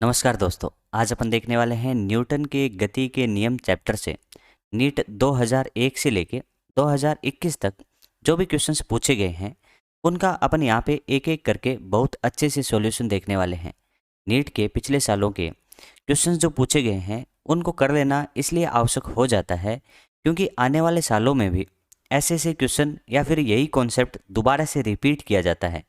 नमस्कार दोस्तों। आज अपन देखने वाले हैं न्यूटन के गति के नियम चैप्टर से नीट 2001 से लेके 2021 तक जो भी क्वेश्चंस पूछे गए हैं उनका अपन यहाँ पे एक एक करके बहुत अच्छे से सॉल्यूशन देखने वाले हैं। नीट के पिछले सालों के क्वेश्चंस जो पूछे गए हैं उनको कर लेना इसलिए आवश्यक हो जाता है क्योंकि आने वाले सालों में भी ऐसे ऐसे क्वेश्चन या फिर यही कॉन्सेप्ट दोबारा से रिपीट किया जाता है।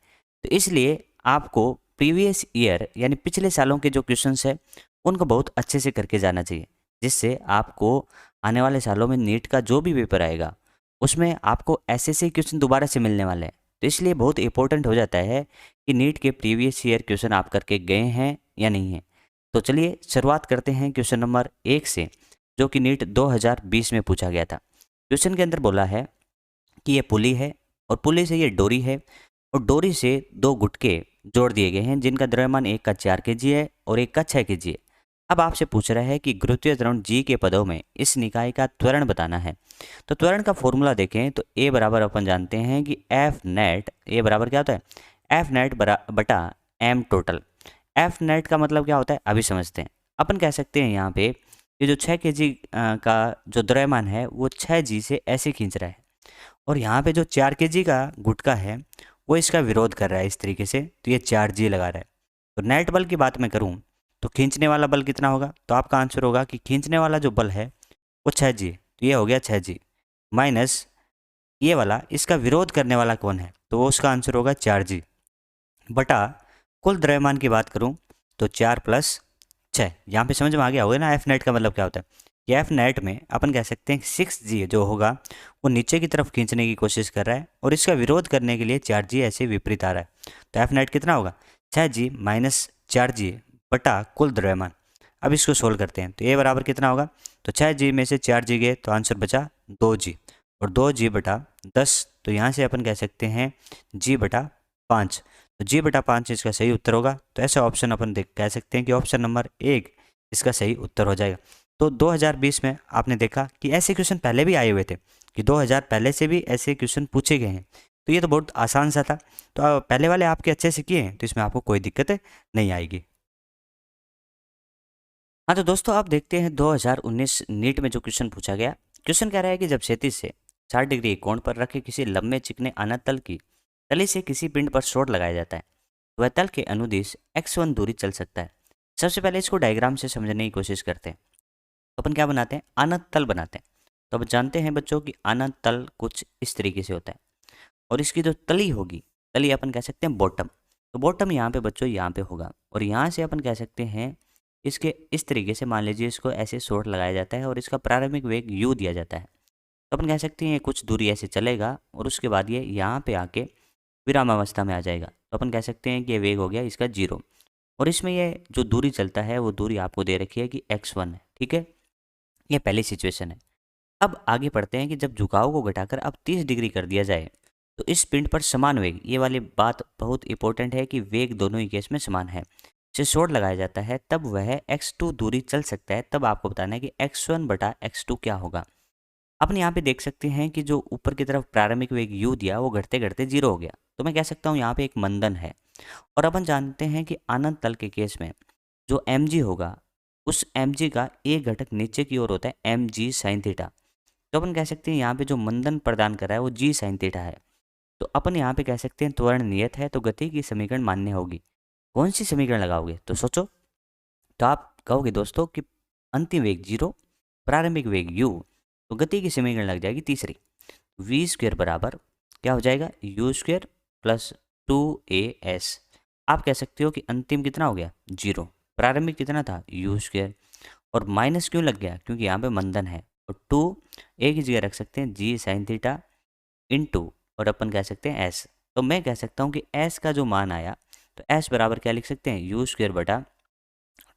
तो इसलिए आपको प्रीवियस ईयर यानी पिछले सालों के जो क्वेश्चंस है उनको बहुत अच्छे से करके जाना चाहिए, जिससे आपको आने वाले सालों में नीट का जो भी पेपर आएगा उसमें आपको ऐसे ऐसे क्वेश्चन दोबारा से मिलने वाले हैं। तो इसलिए बहुत इंपॉर्टेंट हो जाता है कि नीट के प्रीवियस ईयर क्वेश्चन आप करके गए हैं या नहीं हैं। तो चलिए शुरुआत करते हैं क्वेश्चन नंबर 1 से, जो कि नीट 2020 में पूछा गया था। क्वेश्चन के अंदर बोला है कि ये पुली है और पुली से ये डोरी है और डोरी से दो गुटके जोड़ दिए गए हैं जिनका द्रव्यमान एक का 4 kg है और एक का 6 kg है। अब आपसे पूछ रहा है कि गुरुत्वीय त्वरण जी के पदों में इस निकाय का त्वरण बताना है। तो त्वरण का फॉर्मूला देखें तो ए बराबर अपन जानते हैं कि एफ नेट, ए बराबर क्या होता है, एफ नेट बटा एम टोटल। एफ नेट का मतलब क्या होता है अभी समझते हैं। अपन कह सकते हैं यहाँ पे ये जो 6 kg का जो द्रव्यमान है वो 6 g से ऐसे खींच रहा है और यहाँ पे जो 4 kg का गुटका है वो इसका विरोध कर रहा है इस तरीके से, तो ये 4 g लगा रहा है। तो नेट बल की बात मैं करूँ तो खींचने वाला बल कितना होगा, तो आपका आंसर होगा कि खींचने वाला जो बल है वो 6 g, तो ये हो गया 6 g माइनस ये वाला, इसका विरोध करने वाला कौन है, तो वो उसका आंसर होगा 4 g बटा कुल द्रव्यमान की बात करूँ तो 4 + 6। यहाँ पे समझ में आ गया होगा ना एफ नेट का मतलब क्या होता है। कि एफ नेट में अपन कह सकते हैं 6 g जो होगा वो नीचे की तरफ खींचने की कोशिश कर रहा है और इसका विरोध करने के लिए 4 g ऐसे विपरीत आ रहा है। तो एफ नेट कितना होगा 6 g माइनस 4 g बटा कुल द्रव्यमान। अब इसको सोल्व करते हैं तो ये बराबर कितना होगा, तो 6 g में से 4 g गए तो आंसर बचा 2 g और 2 g बटा 10। तो यहाँ से अपन कह सकते हैं g बटा 5। तो g बटा 5 इसका सही उत्तर होगा। तो ऐसा ऑप्शन अपन देख कह सकते हैं कि ऑप्शन नंबर 1 इसका सही उत्तर हो जाएगा। तो 2020 में आपने देखा कि ऐसे क्वेश्चन पहले भी आए हुए थे कि 2000 पहले से भी ऐसे क्वेश्चन पूछे गए हैं। तो ये तो बहुत आसान सा था। तो पहले वाले आपके अच्छे से किए हैं तो इसमें आपको कोई दिक्कत नहीं आएगी। हाँ तो दोस्तों आप देखते हैं 2019 नीट में जो क्वेश्चन पूछा गया। क्वेश्चन कह रहा है कि जब क्षैतिज से 60 डिग्री कोण पर रखे किसी लंबे चिकने अनंत तल की तली से किसी पिंड पर शॉट लगाया जाता है, वह तल के अनुदिश x1 दूरी चल सकता है। सबसे पहले इसको डायग्राम से समझने की कोशिश करते हैं। तो अपन क्या बनाते हैं, अनंत तल बनाते हैं। तो अब जानते हैं बच्चों कि अनंत तल कुछ इस तरीके से होता है और इसकी जो तली होगी, तली अपन कह सकते हैं बॉटम। तो बॉटम यहाँ पे बच्चों यहाँ पे होगा और यहाँ से अपन कह सकते हैं इसके इस तरीके से, मान लीजिए इसको ऐसे शॉट लगाया जाता है और इसका प्रारंभिक वेग u दिया जाता है। तो अपन कह सकते हैं ये कुछ दूरी ऐसे चलेगा और उसके बाद ये यहाँ पे आके विराम अवस्था में आ जाएगा। तो अपन कह सकते हैं कि ये वेग हो गया इसका 0 और इसमें ये जो दूरी चलता है वो दूरी आपको दे रखी है कि x1 है। ठीक है, ये पहली सिचुएशन है। अब आगे पढ़ते हैं कि जब झुकाव को घटाकर अब 30 डिग्री कर दिया जाए तो इस पिंड पर समान वेग, ये वाली बात बहुत इंपॉर्टेंट है कि वेग दोनों ही केस में समान है, से शॉट लगाया जाता है, तब वह x2 दूरी चल सकता है। तब आपको बताना है कि x1 बटा x2 क्या होगा। अपन यहाँ पे देख सकते हैं कि जो ऊपर की तरफ प्रारंभिक वेग u दिया वो घटते घटते 0 हो गया। तो मैं कह सकता हूँ यहाँ पे एक मंदन है और अपन जानते हैं कि अनंत तल के केस में जो mg होगा उस mg का एक घटक नीचे की ओर होता है mg sin थीटा। तो अपन कह सकते हैं यहाँ पे जो मंदन प्रदान कर रहा है वो g sin थीटा है। तो अपन यहाँ पे कह सकते हैं त्वरण नियत है तो गति की समीकरण मान्य होगी। कौन सी समीकरण लगाओगे तो सोचो। तो आप कहोगे दोस्तों कि अंतिम वेग 0, प्रारंभिक वेग u, तो गति की समीकरण लग जाएगी तीसरी, v² बराबर क्या हो जाएगा u² प्लस 2as। आप कह सकते हो कि अंतिम कितना हो गया 0, प्रारंभिक कितना था u², और माइनस क्यों लग गया क्योंकि यहाँ पे मंदन है, और 2 एक ही जगह रख सकते हैं g sin थीटा इंटू और अपन कह सकते हैं s। तो मैं कह सकता हूँ कि s का जो मान आया तो s बराबर क्या लिख सकते हैं u² बटा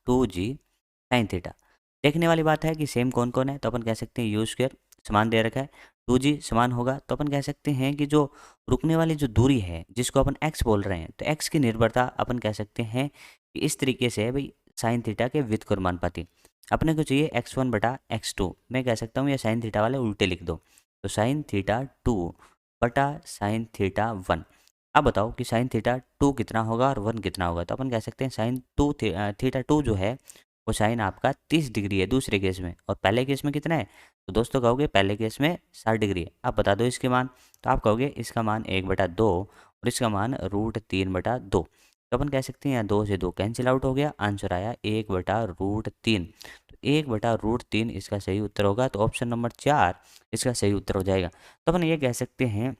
2g sin थीटा। देखने वाली बात है कि सेम कौन कौन है, तो अपन कह सकते हैं u² समान दे रखा है, 2g समान होगा, तो अपन कह सकते हैं कि जो रुकने वाली जो दूरी है जिसको अपन x बोल रहे हैं, तो x की निर्भरता अपन कह सकते हैं कि इस तरीके से है भाई, साइन थीटा के व्युत्क्रमानुपाती। अपने को चाहिए x1 बटा x2, मैं कह सकता हूँ ये साइन थीटा वाले उल्टे लिख दो, तो साइन थीटा 2 बटा साइन थीटा 1। अब बताओ कि साइन थीटा 2 कितना होगा और 1 कितना होगा। तो अपन कह सकते हैं साइन थीटा 2 जो है वो साइन आपका 30 डिग्री है दूसरे केस में, और पहले केस में कितना है। तो दोस्तों कहोगे पहले केस में 60 डिग्री है। आप बता दो इसके मान। तो आप कहोगे इसका मान 1/2 और इसका मान √3/2। तो अपन कह सकते हैं यहाँ 2 से 2 कैंसिल आउट हो गया, आंसर आया 1/√3। तो 1/√3 इसका सही उत्तर होगा। तो ऑप्शन नंबर 4 इसका सही उत्तर हो जाएगा। तो अपन ये कह सकते हैं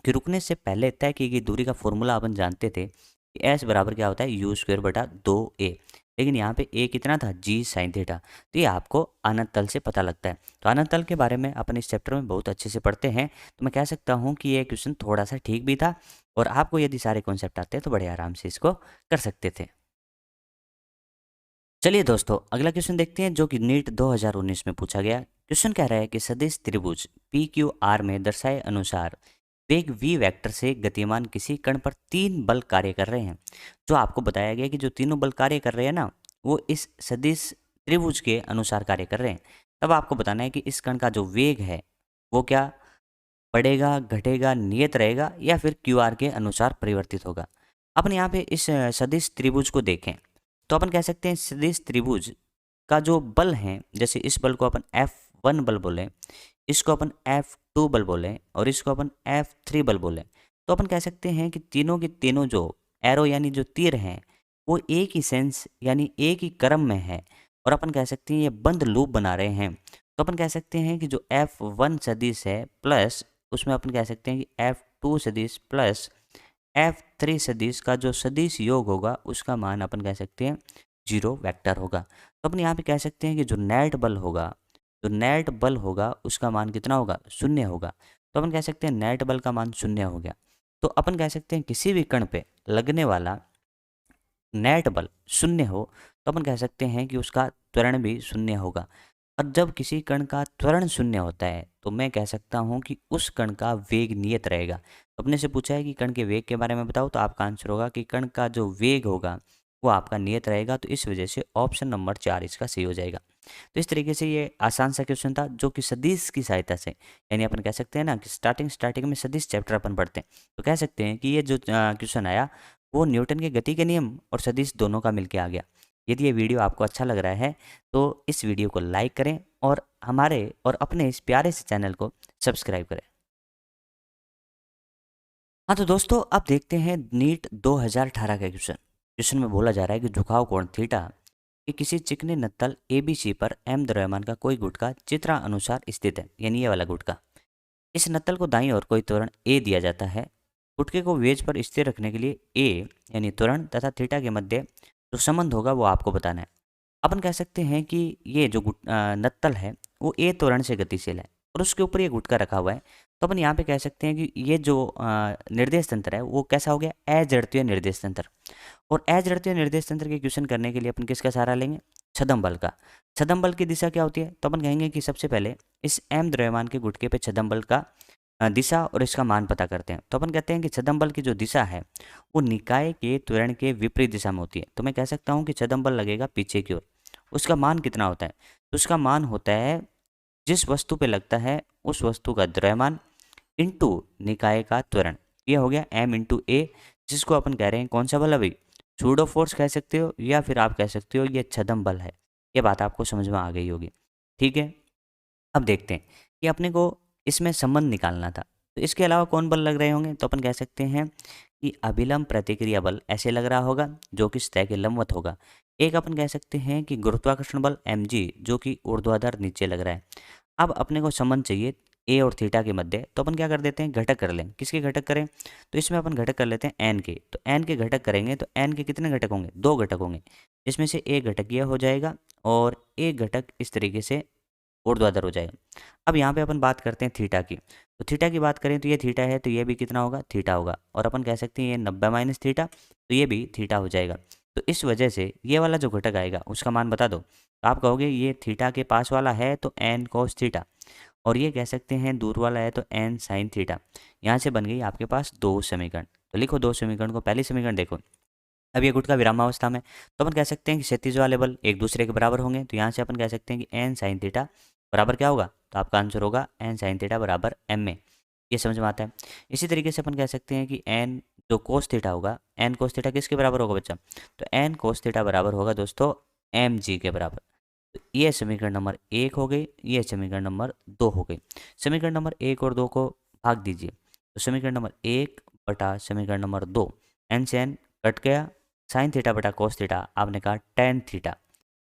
कि रुकने से पहले तय की गई दूरी का फॉर्मूला अपन जानते थे कि एस बराबर क्या होता है u²/2a। लेकिन यहाँ पे a कितना था g साइन थीटा। तो ये आपको अनंत तल से पता लगता है। तो अनंत तल के बारे में अपन इस चैप्टर में बहुत अच्छे से पढ़ते हैं। तो मैं कह सकता हूँ कि ये क्वेश्चन थोड़ा सा ठीक भी था, और आपको यदि सारे कॉन्सेप्ट आते हैं तो बड़े आराम से इसको कर सकते थे। चलिए दोस्तों अगला क्वेश्चन देखते हैं जो कि नीट 2019 में पूछा गया। क्वेश्चन कह रहा है कि सदिश त्रिभुज पी क्यू आर में दर्शाए अनुसार वेग v वेक्टर से गतिमान किसी कण पर 3 बल कार्य कर रहे हैं। जो आपको बताया गया कि जो तीनों बल कार्य कर रहे हैं ना, वो इस सदिश त्रिभुज के अनुसार कार्य कर रहे हैं। तब आपको बताना है कि इस कण का जो वेग है वो क्या बढ़ेगा, घटेगा, नियत रहेगा या फिर क्यू आर के अनुसार परिवर्तित होगा। अपन यहाँ पे इस सदिश त्रिभुज को देखें तो अपन कह सकते हैं सदिश त्रिभुज का जो बल है, जैसे इस बल को अपन F1 बल बोलें, इसको अपन F2 बल बोलें और इसको अपन F3 बल बोलें। तो अपन कह सकते हैं कि तीनों के तीनों जो एरो यानी जो तीर हैं वो एक ही सेंस यानी एक ही क्रम में है, और अपन कह सकते हैं ये बंद लूप बना रहे हैं। तो अपन कह सकते हैं कि जो F1 सदिश है प्लस उसमें अपन कह सकते हैं कि F2 सदिश प्लस F3 सदिश का जो सदिश योग होगा उसका मान अपन कह सकते हैं 0 वेक्टर होगा। तो अपन यहाँ पे कह सकते हैं कि जो नेट बल होगा, जो नेट बल होगा उसका मान कितना होगा 0 होगा। तो अपन कह सकते हैं नेट बल का मान 0 हो गया। तो अपन कह सकते हैं किसी भी कण पे लगने वाला नेट बल 0 हो तो अपन कह सकते हैं कि उसका त्वरण भी 0 होगा। और जब किसी कण का त्वरण 0 होता है तो मैं कह सकता हूँ कि उस कण का वेग नियत रहेगा। तो अपने से पूछा है कि कण के वेग के बारे में बताओ, तो आपका आंसर होगा कि कण का जो वेग होगा वो आपका नियत रहेगा। तो इस वजह से ऑप्शन नंबर 4 इसका सही हो जाएगा। तो इस तरीके से ये आसान सा क्वेश्चन था जो कि सदिश की सहायता से, यानी अपन कह सकते हैं ना कि स्टार्टिंग में सदिश चैप्टर अपन पढ़ते हैं तो कह सकते हैं कि ये जो क्वेश्चन आया वो न्यूटन के गति के नियम और सदिश दोनों का मिलके आ गया। यदि ये वीडियो आपको अच्छा लग रहा है तो इस वीडियो को लाइक करें और हमारे और अपने इस प्यारे से चैनल को सब्सक्राइब करें। हाँ तो दोस्तों अब देखते हैं नीट 2018 का क्वेश्चन। क्वेश्चन में बोला जा रहा है कि झुकाव कोण थीटा कि किसी चिकने नत्तल ABC पर m द्रव्यमान का कोई गुटका चित्रा अनुसार स्थित है, यानी ये वाला गुटका। इस नत्तल को दाईं ओर कोई त्वरण a दिया जाता है। गुटके को वेज पर स्थिर रखने के लिए a यानी त्वरण तथा थीटा के मध्य जो संबंध होगा वो आपको बताना है। अपन कह सकते हैं कि ये जो नत्तल है वो a त्वरण से गतिशील है और उसके ऊपर ये गुटका रखा हुआ है। तो अपन यहाँ पे कह सकते हैं कि ये जो निर्देश तंत्र है वो कैसा हो गया अजड़त्वीय निर्देश तंत्र। और अजड़त्वीय निर्देश तंत्र के क्वेश्चन करने के लिए अपन किसका सहारा लेंगे, छद्म बल का। छद्म बल की दिशा क्या होती है, तो अपन कहेंगे कि सबसे पहले इस m द्रव्यमान के गुटके पे छद्म बल का दिशा और इसका मान पता करते हैं। तो अपन कहते हैं कि छद्म बल की जो दिशा है वो निकाय के त्वरण के विपरीत दिशा में होती है। तो मैं कह सकता हूँ कि छद्म बल लगेगा पीछे की ओर। उसका मान कितना होता है, तो उसका मान होता है जिस वस्तु पे लगता है उस वस्तु का द्रव्यमान इंटू निकाय का त्वरण। ये हो गया m इंटू ए, जिसको अपन कह रहे हैं कौन सा बल है भाई, सूडो फोर्स कह सकते हो या फिर आप कह सकते हो ये छद्म बल है। ये बात आपको समझ में आ गई होगी। ठीक है, अब देखते हैं कि अपने को इसमें संबंध निकालना था। तो इसके अलावा कौन बल लग रहे होंगे, तो अपन कह सकते हैं कि अभिलंब प्रतिक्रिया बल ऐसे लग रहा होगा जो कि सतह के लंबवत होगा। एक अपन कह सकते हैं कि गुरुत्वाकर्षण बल mg जो कि ऊर्ध्वाधर नीचे लग रहा है। अब अपने को संबंध चाहिए ए और थीटा के मध्य, तो अपन क्या कर देते हैं घटक कर लें। किसके घटक करें, तो इसमें अपन घटक कर लेते हैं एन के। तो एन के घटक करेंगे तो एन के कितने घटक होंगे, 2 घटक होंगे, जिसमें से एक घटक यह हो जाएगा और एक घटक इस तरीके से ऊर्ध्वाधर हो जाएगा। अब यहाँ पे अपन बात करते हैं थीटा की। तो थीटा की बात करें तो ये थीटा है तो ये भी कितना होगा, थीटा होगा। और अपन कह सकते हैं ये 90 माइनस थीटा, तो ये भी थीटा हो जाएगा। तो इस वजह से ये वाला जो घटक आएगा उसका मान बता दो। तो आप कहोगे ये थीटा के पास वाला है तो एन कोस थीटा, और ये कह सकते हैं दूर वाला है तो एन साइन थीटा। यहाँ से बन गई आपके पास 2 समीकरण। तो लिखो 2 समीकरण को। पहली समीकरण देखो, अब ये गुटका विरामावस्था में, तो अपन कह सकते हैं कि क्षैतिज वाले बल एक दूसरे के बराबर होंगे। तो यहाँ से अपन कह सकते हैं कि एन साइन थीटा बराबर क्या होगा, तो आपका आंसर होगा एन साइन थीटा बराबर एम में। ये समझ में आता है। इसी तरीके से अपन कह सकते हैं कि एन जो कोस थीटा होगा, एन कोस थीटा किसके बराबर होगा बच्चा? तो एन कोस थीटा बराबर होगा दोस्तों एम जी के बराबर। तो ये समीकरण नंबर 1 हो गई, ये समीकरण नंबर 2 हो गई। समीकरण नंबर 1 और 2 को भाग दीजिए, तो समीकरण नंबर 1 बटा समीकरण नंबर 2, एन से एन कट गया, साइन थीटा बटा कोस थीटा, आपने कहा टेन थीटा,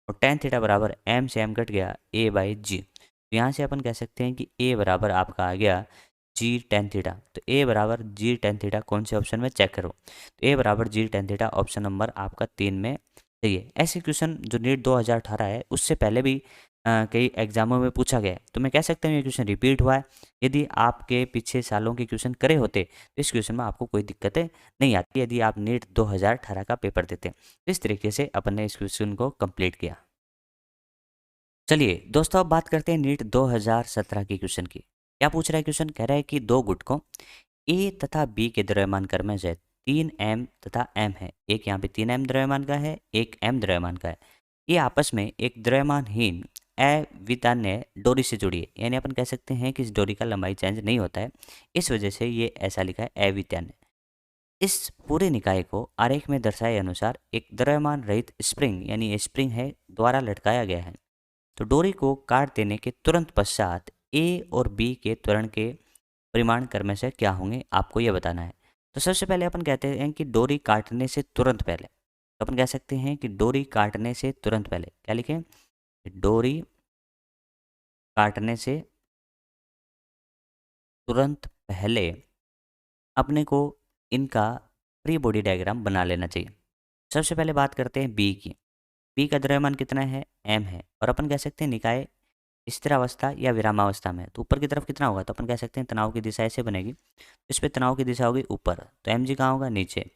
और टेन थीटा बराबर एम से एम कट गया ए बाई जी। तो यहाँ से अपन कह सकते हैं कि ए बराबर आपका आ गया जी टेन थीटा। तो ए बराबर जी टेन थीटा कौन से ऑप्शन में, चेक करो। तो ए बराबर जी टेन थीटा ऑप्शन नंबर आपका 3 में सही है। ऐसे क्वेश्चन जो नीट 2018 है उससे पहले भी कई एग्जामों में पूछा गया है, तो मैं कह सकता हूँ ये क्वेश्चन रिपीट हुआ है। यदि आपके पीछे सालों के क्वेश्चन करे होते तो इस क्वेश्चन में आपको कोई दिक्कतें नहीं आती यदि आप नीट 2018 का पेपर देते। तो इस तरीके से अपन ने इस क्वेश्चन को कंप्लीट किया। चलिए दोस्तों, अब बात करते हैं नीट 2017 की क्वेश्चन की। क्या पूछ रहा है क्वेश्चन? कह रहा है कि दो गुटकों ए तथा बी के द्रव्यमान क्रमश है 3m तथा m है। एक यहाँ पे 3m द्रव्यमान का है, एक m द्रव्यमान का है। ये आपस में एक द्रव्यमानहीन अवितान्य डोरी से जुड़ी है, यानी अपन कह सकते हैं कि इस डोरी का लंबाई चेंज नहीं होता है, इस वजह से ये ऐसा लिखा है अवितान्य। इस पूरे निकाय को आरेख में दर्शाए अनुसार एक द्रव्यमान रहित स्प्रिंग, यानी ये स्प्रिंग है, द्वारा लटकाया गया है। तो डोरी को काट देने के तुरंत पश्चात ए और बी के त्वरण के परिमाण क्रम से क्या होंगे, आपको यह बताना है। तो सबसे पहले अपन कहते हैं कि डोरी काटने से तुरंत पहले, तो अपन कह सकते हैं कि डोरी काटने से तुरंत पहले क्या लिखें? डोरी काटने से तुरंत पहले अपने को इनका फ्री बॉडी डायग्राम बना लेना चाहिए। सबसे पहले बात करते हैं बी की। बी का द्रव्यमान कितना है? एम है, और अपन कह सकते हैं निकाय स्थिरावस्था या विरामावस्था में, तो ऊपर की तरफ कितना होगा? तो अपन कह सकते हैं तनाव की दिशा ऐसे बनेगी, इस पे तनाव की दिशा होगी ऊपर, तो एम जी कहाँ होगा? नीचे।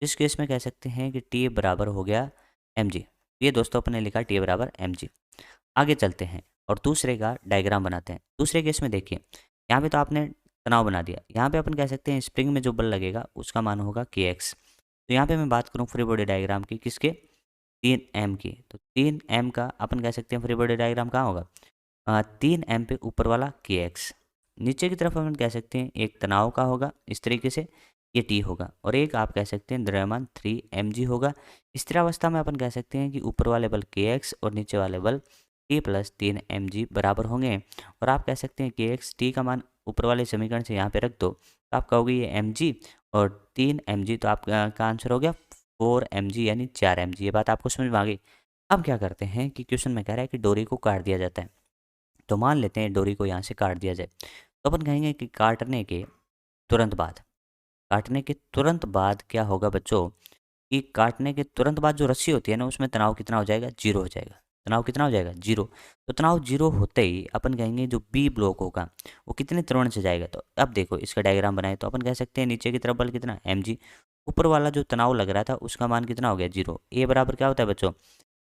इस केस में कह सकते हैं कि टी बराबर हो गया एम जी। ये दोस्तों अपने लिखा टी बराबर एम जी। आगे चलते हैं और दूसरे का डायग्राम बनाते हैं। दूसरे केस में देखिए, यहाँ पे तो आपने तनाव बना दिया, यहाँ पे अपन कह सकते हैं स्प्रिंग में जो बल लगेगा उसका मान होगा के एक्स। तो यहाँ पे मैं बात करूँ फ्री बॉडी डायग्राम की, किसके? 3m की। तो 3m का अपन कह सकते हैं फ्री बॉडी डायग्राम कहाँ होगा? 3m पे ऊपर वाला के एक्स, नीचे की तरफ अपन कह सकते हैं एक तनाव का होगा इस तरीके से, ये टी होगा, और एक आप कह सकते हैं द्रव्यमान 3mg होगा। स्थिरावस्था में अपन कह सकते हैं कि ऊपर वाले बल के एक्स और नीचे वाले बल टी प्लस 3mg बराबर होंगे। और आप कह सकते हैं के एक्स टी का मान ऊपर वाले समीकरण से यहाँ पे रख दो, तो आप कहोगे ये mg और 3mg, तो आपका आंसर हो गया 4mg यानी 4mg। ये बात आपको समझ में आ गई। अब क्या करते हैं कि क्वेश्चन में कह रहा है कि डोरी को काट दिया जाता है, तो मान लेते हैं डोरी को यहाँ से काट दिया जाए, तो अपन कहेंगे कि काटने के तुरंत बाद क्या होगा बच्चों, कि काटने के तुरंत बाद जो रस्सी होती है ना उसमें तनाव कितना हो जाएगा? जीरो हो जाएगा। तनाव कितना हो जाएगा? जीरो। तो तनाव जीरो होते ही अपन कहेंगे जो बी ब्लॉक होगा वो कितने त्वरण से जाएगा। तो अब देखो इसका डायग्राम बनाए तो अपन कह सकते हैं नीचे की तरफ बल कितना? M g. ऊपर वाला जो तनाव लग रहा था उसका मान कितना हो गया? जीरो। ए बराबर क्या होता है बच्चों?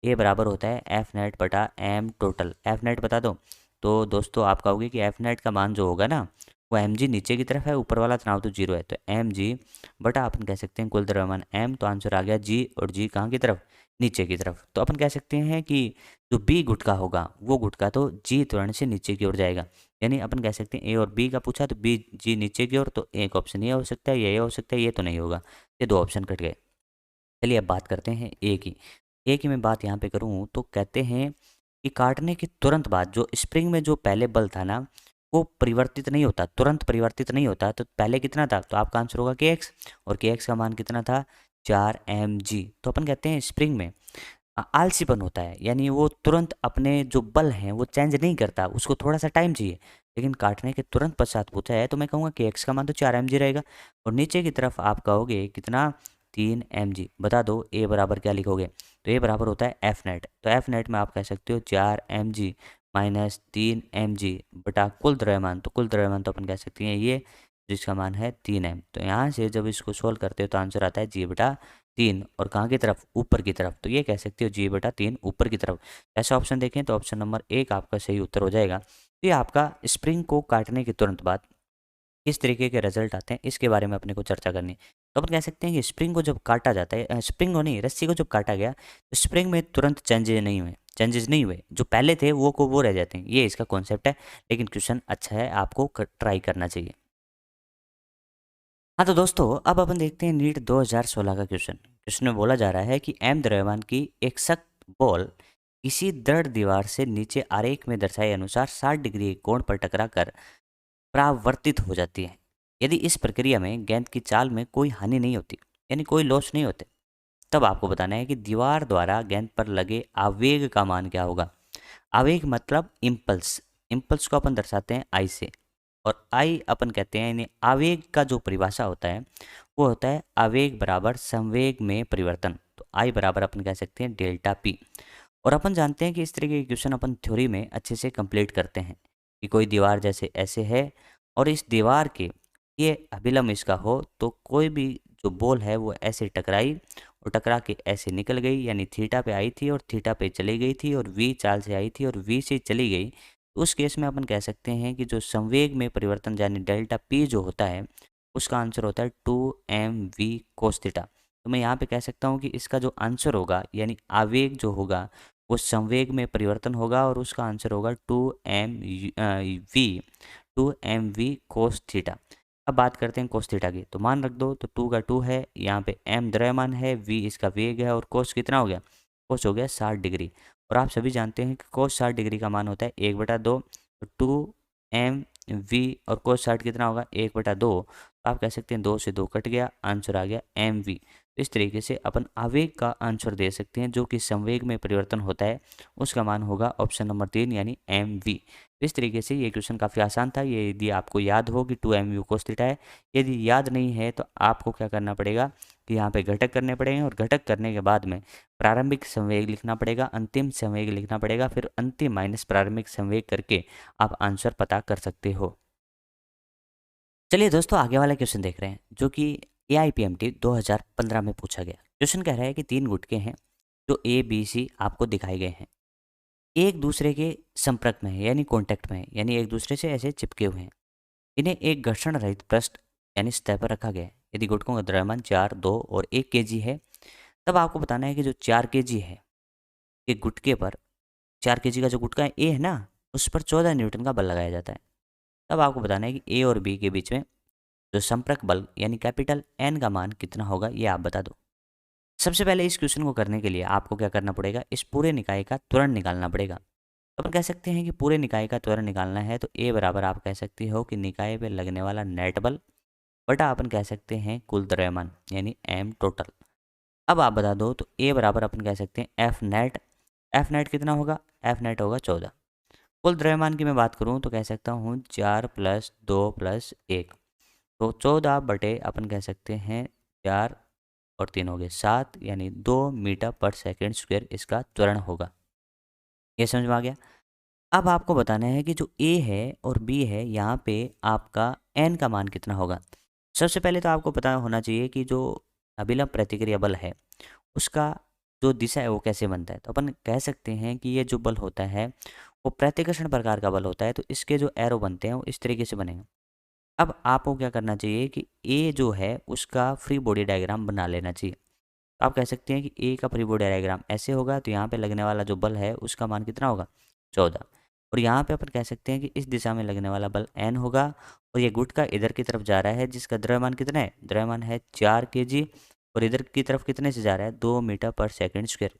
ए बराबर होता है एफ नेट बटा एम टोटल। एफ नेट बता दो। तो दोस्तों आप कहोगे कि एफ नेट का मान जो होगा ना वो एम जी नीचे की तरफ है, ऊपर वाला तनाव तो जीरो है, तो एम जी बटा अपन कह सकते हैं कुल द्रव्यमान एम, तो आंसर आ गया जी, और जी कहाँ की तरफ? नीचे की तरफ। तो अपन कह सकते हैं कि जो बी गुटका होगा वो गुटका तो जी त्वरण से नीचे की ओर जाएगा, यानी अपन कह सकते हैं ए और बी का पूछा तो बी जी नीचे की ओर, तो एक ऑप्शन ये हो सकता है, ये हो सकता है, ये तो नहीं होगा, ये दो ऑप्शन कट गए। चलिए अब बात करते हैं ए की। ए की मैं बात यहाँ पे करूँ तो कहते हैं कि काटने के तुरंत बाद जो स्प्रिंग में जो पहले बल था ना वो परिवर्तित नहीं होता, तुरंत परिवर्तित नहीं होता। तो पहले कितना था? तो आपका आंसर होगा के एक्स, और के एक्स का मान कितना था? 4mg। तो अपन कहते हैं स्प्रिंग में आलसीपन होता है, यानी वो तुरंत अपने जो बल हैं वो चेंज नहीं करता, उसको थोड़ा सा टाइम चाहिए। लेकिन काटने के तुरंत पश्चात पूछा है तो मैं कहूँगा कि एक्स का मान तो 4mg रहेगा, और नीचे की तरफ आप कहोगे कितना? 3mg। बता दो ए बराबर क्या लिखोगे? तो ए बराबर होता है एफ नेट। तो एफ नेट में आप कह सकते हो 4mg माइनस 3mg बटा कुल द्रव्यमान, तो कुल द्रव्यमान तो अपन कह सकते हैं ये, जिसका मान है 3m। तो यहाँ से जब इसको सोल्व करते हो तो आंसर आता है जी बटा 3, और कहाँ की तरफ? ऊपर की तरफ। तो ये कह सकते हो जी बटा 3 ऊपर की तरफ। ऐसा ऑप्शन देखें तो ऑप्शन नंबर 1 आपका सही उत्तर हो जाएगा। तो ये आपका स्प्रिंग को काटने के तुरंत बाद किस तरीके के रिजल्ट आते हैं इसके बारे में अपने को चर्चा करनी है। तो अपन कह सकते हैं कि स्प्रिंग को जब काटा जाता है, स्प्रिंग को नहीं, रस्सी को जब काटा गया तो स्प्रिंग में तुरंत चेंजेस नहीं हुए, जो पहले थे वो को वो रह जाते हैं। ये इसका कॉन्सेप्ट है, लेकिन क्वेश्चन अच्छा है, आपको ट्राई करना चाहिए। हाँ तो दोस्तों, अब अपन देखते हैं नीट 2016 का क्वेश्चन। क्वेश्चन में बोला जा रहा है कि एम द्रव्यमान की एक सख्त बॉल किसी दृढ़ दीवार से नीचे आरेख में दर्शाए अनुसार 60 डिग्री के कोण पर टकराकर परावर्तित हो जाती है। यदि इस प्रक्रिया में गेंद की चाल में कोई हानि नहीं होती, यानी कोई लॉस नहीं होते, तब आपको बताना है कि दीवार द्वारा गेंद पर लगे आवेग का मान क्या होगा। आवेग मतलब इम्पल्स। इम्पल्स को अपन दर्शाते हैं आई से, और आई अपन कहते हैं, यानी आवेग का जो परिभाषा होता है वो होता है आवेग बराबर संवेग में परिवर्तन। तो आई बराबर अपन कह सकते हैं डेल्टा पी। और अपन जानते हैं कि इस तरीके के क्वेश्चन अपन थ्योरी में अच्छे से कंप्लीट करते हैं कि कोई दीवार जैसे ऐसे है और इस दीवार के ये अभिलंब इसका हो तो कोई भी जो बॉल है वो ऐसे टकराई और टकरा के ऐसे निकल गई, यानी थीटा पे आई थी और थीटा पे चली गई थी और वी चाल से आई थी और वी से चली गई। तो उस केस में अपन कह सकते हैं कि जो संवेग में परिवर्तन यानी डेल्टा पी जो होता है उसका आंसर होता है 2mv कोस थीटा। तो मैं यहाँ पे कह सकता हूँ कि इसका जो आंसर होगा यानी आवेग जो होगा वो संवेग में परिवर्तन होगा और उसका आंसर होगा 2mv कोस थीटा। अब बात करते हैं कोस थीटा की, तो मान रख दो तो 2 का 2 है, यहाँ पे m द्रव्यमान है, v इसका वेग है और कोस कितना हो गया, कोस हो गया 60 डिग्री। और आप सभी जानते हैं कि कोस 60 डिग्री का मान होता है 1/2। तो 2mv और कोस 60 कितना होगा 1/2। तो आप कह सकते हैं 2 से 2 कट गया, आंसर आ गया mv। तो इस तरीके से अपन आवेग का आंसर दे सकते हैं जो कि संवेग में परिवर्तन होता है, उसका मान होगा ऑप्शन नंबर 3 यानी mv। इस तरीके से ये क्वेश्चन काफ़ी आसान था। ये यदि आपको याद हो कि 2mv कोस थीटा है, यदि याद नहीं है तो आपको क्या करना पड़ेगा कि यहाँ पे घटक करने पड़ेंगे और घटक करने के बाद में प्रारंभिक संवेग लिखना पड़ेगा, अंतिम संवेग लिखना पड़ेगा, फिर अंतिम माइनस प्रारंभिक संवेग करके आप आंसर पता कर सकते हो। चलिए दोस्तों, आगे वाला क्वेश्चन देख रहे हैं जो कि AIPMT 2015 में पूछा गया। क्वेश्चन कह रहा है कि 3 गुटके हैं जो A B C आपको दिखाए गए हैं, एक दूसरे के संपर्क में है यानी कॉन्टैक्ट में है, यानी एक दूसरे से ऐसे चिपके हुए हैं। इन्हें एक घर्षण रहित पृष्ठ यानी सतह पर रखा गया है। यदि गुटकों का द्रव्यमान 4, 2 और 1 kg है, तब आपको बताना है कि जो 4 kg है एक गुटके पर, 4 kg का जो गुटका है ए है ना, उस पर 14 न्यूटन का बल लगाया जाता है। तब आपको बताना है कि ए और बी के बीच में जो संपर्क बल यानी कैपिटल एन का मान कितना होगा, ये आप बता दो। सबसे पहले इस क्वेश्चन को करने के लिए आपको क्या करना पड़ेगा, इस पूरे निकाय का त्वरण निकालना पड़ेगा। तो अपन कह सकते हैं कि पूरे निकाय का त्वरण निकालना है तो ए बराबर आप कह सकते हो कि निकाय पे लगने वाला नेट बल बटा अपन कह सकते हैं कुल द्रव्यमान यानी एम टोटल। अब आप बता दो तो ए बराबर अपन कह सकते हैं एफ नेट। एफ नेट कितना होगा, एफ नेट होगा 14। कुल द्रव्यमान की मैं बात करूं तो कह सकता हूं 4 + 2 + 1, तो 14 बटे अपन कह सकते हैं 4 और 3 हो गए 7, यानी 2 मीटर/सेकंड स्क्वायर इसका त्वरण होगा। ये समझ में आ गया। अब आपको बताना है कि जो ए है और बी है यहाँ पे आपका एन का मान कितना होगा। सबसे पहले तो आपको पता होना चाहिए कि जो अभिलंब प्रतिक्रिया बल है उसका जो दिशा है वो कैसे बनता है। तो अपन कह सकते हैं कि ये जो बल होता है वो प्रतिकर्षण प्रकार का बल होता है, तो इसके जो एरो बनते हैं वो इस तरीके से बनेंगे। अब आपको क्या करना चाहिए कि ए जो है उसका फ्री बॉडी डायग्राम बना लेना चाहिए। तो आप कह सकते हैं कि ए का फ्री बॉडी डायग्राम ऐसे होगा, तो यहाँ पे लगने वाला जो बल है उसका मान कितना होगा 14। और यहाँ पे अपन कह सकते हैं कि इस दिशा में लगने वाला बल एन होगा और ये गुट का इधर की तरफ जा रहा है जिसका द्रव्यमान कितना है, द्रव्यमान है 4 kg और इधर की तरफ कितने से जा रहा है 2 मीटर/सेकंड स्क्वायर।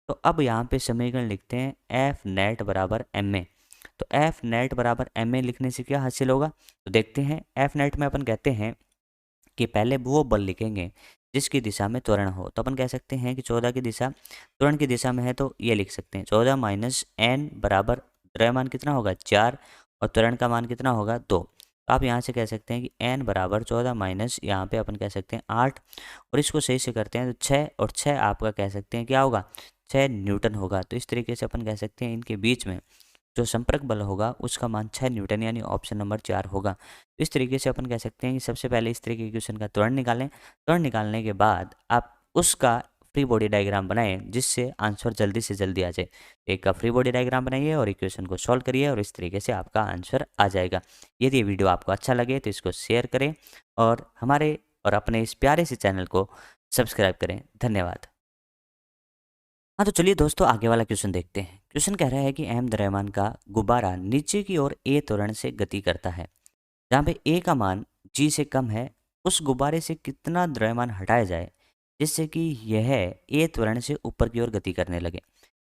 तो अब यहाँ पे समीकरण लिखते हैं एफ नेट बराबर एम ए। तो एफ नेट बराबर एम ए लिखने से क्या हासिल होगा, तो देखते हैं। एफ नेट में अपन कहते हैं कि पहले वो बल लिखेंगे जिसकी दिशा में त्वरण हो। तो अपन कह सकते हैं कि 14 की दिशा त्वरण की दिशा में है, तो ये लिख सकते हैं 14 - एन बराबर द्रव्यमान कितना होगा 4 और त्वरण का मान कितना होगा 2। तो आप यहाँ से कह सकते हैं कि एन बराबर 14 माइनस यहाँ पे अपन कह सकते हैं 8, और इसको सही से करते हैं तो 6 और 6 आपका कह सकते हैं क्या होगा 6 न्यूटन होगा। तो इस तरीके से अपन कह सकते हैं इनके बीच में जो संपर्क बल होगा उसका मान 6 न्यूटन यानी ऑप्शन नंबर 4 होगा। तो इस तरीके से अपन कह सकते हैं कि सबसे पहले इस तरीके के क्वेश्चन का त्वरण निकालें। त्वरण निकालने के बाद आप उसका फ्री बॉडी डायग्राम बनाएं जिससे आंसर जल्दी से जल्दी आ जाए। एक का फ्री बॉडी डायग्राम बनाइए और इक्वेशन को सॉल्व करिए और इस तरीके से आपका आंसर आ जाएगा। यदि ये वीडियो आपको अच्छा लगे तो इसको शेयर करें और हमारे और अपने इस प्यारे से चैनल को सब्सक्राइब करें। धन्यवाद। हाँ तो चलिए दोस्तों, आगे वाला क्वेश्चन देखते हैं। क्वेश्चन कह रहा है कि एम द्रव्यमान का गुब्बारा नीचे की ओर ए त्वरण से गति करता है, जहाँ पे ए का मान जी से कम है उस गुब्बारे से कितना द्रव्यमान हटाया जाए जिससे कि यह ए त्वरण से ऊपर की ओर गति करने लगे।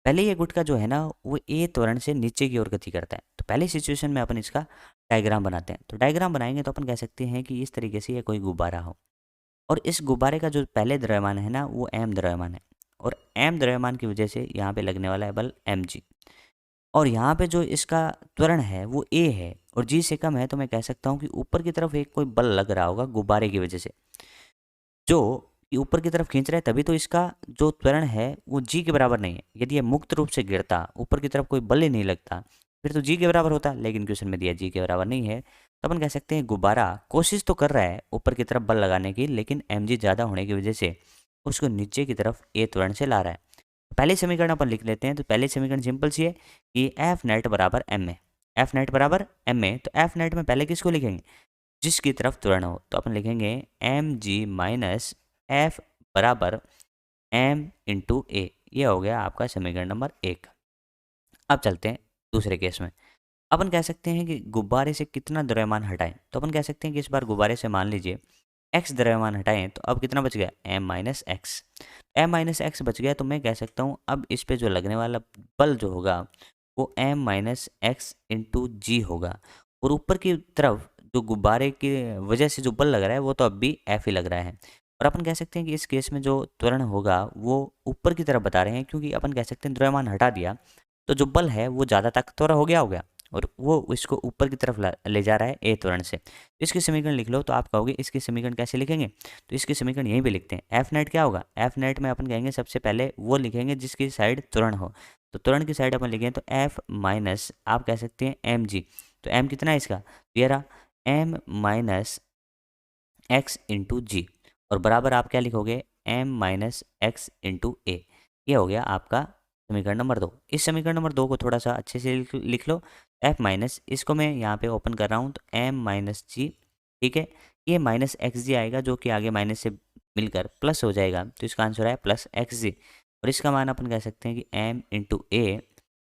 पहले ये गुटका जो है ना वो ए त्वरण से नीचे की ओर गति करता है। तो पहले सिचुएशन में अपन इसका डायग्राम बनाते हैं। तो डायग्राम बनाएंगे तो अपन कह सकते हैं कि इस तरीके से ये कोई गुब्बारा हो और इस गुब्बारे का जो पहले द्रव्यमान है ना वो एम द्रव्यमान है और एम द्रव्यमान की वजह से यहाँ पे लगने वाला है बल एम जी और यहाँ पे जो इसका त्वरण है वो ए है और जी से कम है। तो मैं कह सकता हूँ कि ऊपर की तरफ एक कोई बल लग रहा होगा गुब्बारे की वजह से जो कि ऊपर की तरफ खींच रहा है, तभी तो इसका जो त्वरण है वो जी के बराबर नहीं है। यदि ये मुक्त रूप से गिरता, ऊपर की तरफ कोई बल ही नहीं लगता, फिर तो जी के बराबर होता, लेकिन क्वेश्चन में दिया जी के बराबर नहीं है। तो अपन कह सकते हैं गुब्बारा कोशिश तो कर रहा है ऊपर की तरफ बल लगाने की, लेकिन एम जी ज़्यादा होने की वजह से उसको नीचे की तरफ ए त्वरण से ला रहा है। पहले समीकरण अपन लिख लेते हैं। तो पहले समीकरण सिंपल सी है कि एफ नेट बराबर एम ए, एफ नेट बराबर एम ए। तो एफ नेट में पहले किसको लिखेंगे, जिसकी तरफ त्वरण हो। तो अपन लिखेंगे एम जी माइनस एफ बराबर एम इंटू ए। ये हो गया आपका समीकरण नंबर 1। अब चलते हैं दूसरे केस में। अपन कह सकते हैं कि गुब्बारे से कितना द्रव्यमान हटाएं। तो अपन कह सकते हैं कि इस बार गुब्बारे से मान लीजिए एक्स द्रव्यमान हटाएं तो अब कितना बच गया, m minus x. M minus x बच गया तो मैं कह सकता हूँ अब इस पे जो लगने वाला बल जो होगा वो एम माइनस एक्स इंटू जी होगा और ऊपर की तरफ जो गुब्बारे की वजह से जो बल लग रहा है वो तो अब भी एफ ही लग रहा है। और अपन कह सकते हैं कि इस केस में जो त्वरण होगा वो ऊपर की तरफ बता रहे हैं, क्योंकि अपन कह सकते हैं द्रव्यमान हटा दिया तो जो बल है वो ज़्यादा ताकतवर हो गया और वो इसको ऊपर की तरफ ले जा रहा है ए त्वरण से। तो इसके समीकरण लिख लो। तो आप कहोगे इसके समीकरण कैसे लिखेंगे, तो इसके समीकरण यहीं पे लिखते हैं। एफ नेट क्या होगा, एफ नेट में अपन कहेंगे सबसे पहले वो लिखेंगे जिसकी साइड त्वरण हो। तो त्वरण की साइड अपन लिखेंगे तो एफ माइनस आप कह सकते हैं एम जी। तो एम कितना है इसका, तो ये रहा एम माइनस एक्स इंटू जी और बराबर आप क्या लिखोगे, एम माइनस एक्स इंटू ए। ये हो गया आपका समीकरण नंबर 2। इस समीकरण नंबर 2 को थोड़ा सा अच्छे से लिख लो। एफ माइनस इसको मैं यहाँ पे ओपन कर रहा हूँ तो एम माइनस जी, ठीक है। ये माइनस एक्स जी आएगा जो कि आगे माइनस से मिलकर प्लस हो जाएगा, तो इसका आंसर है प्लस एक्स जी। और इसका मान अपन कह सकते हैं कि एम इंटू ए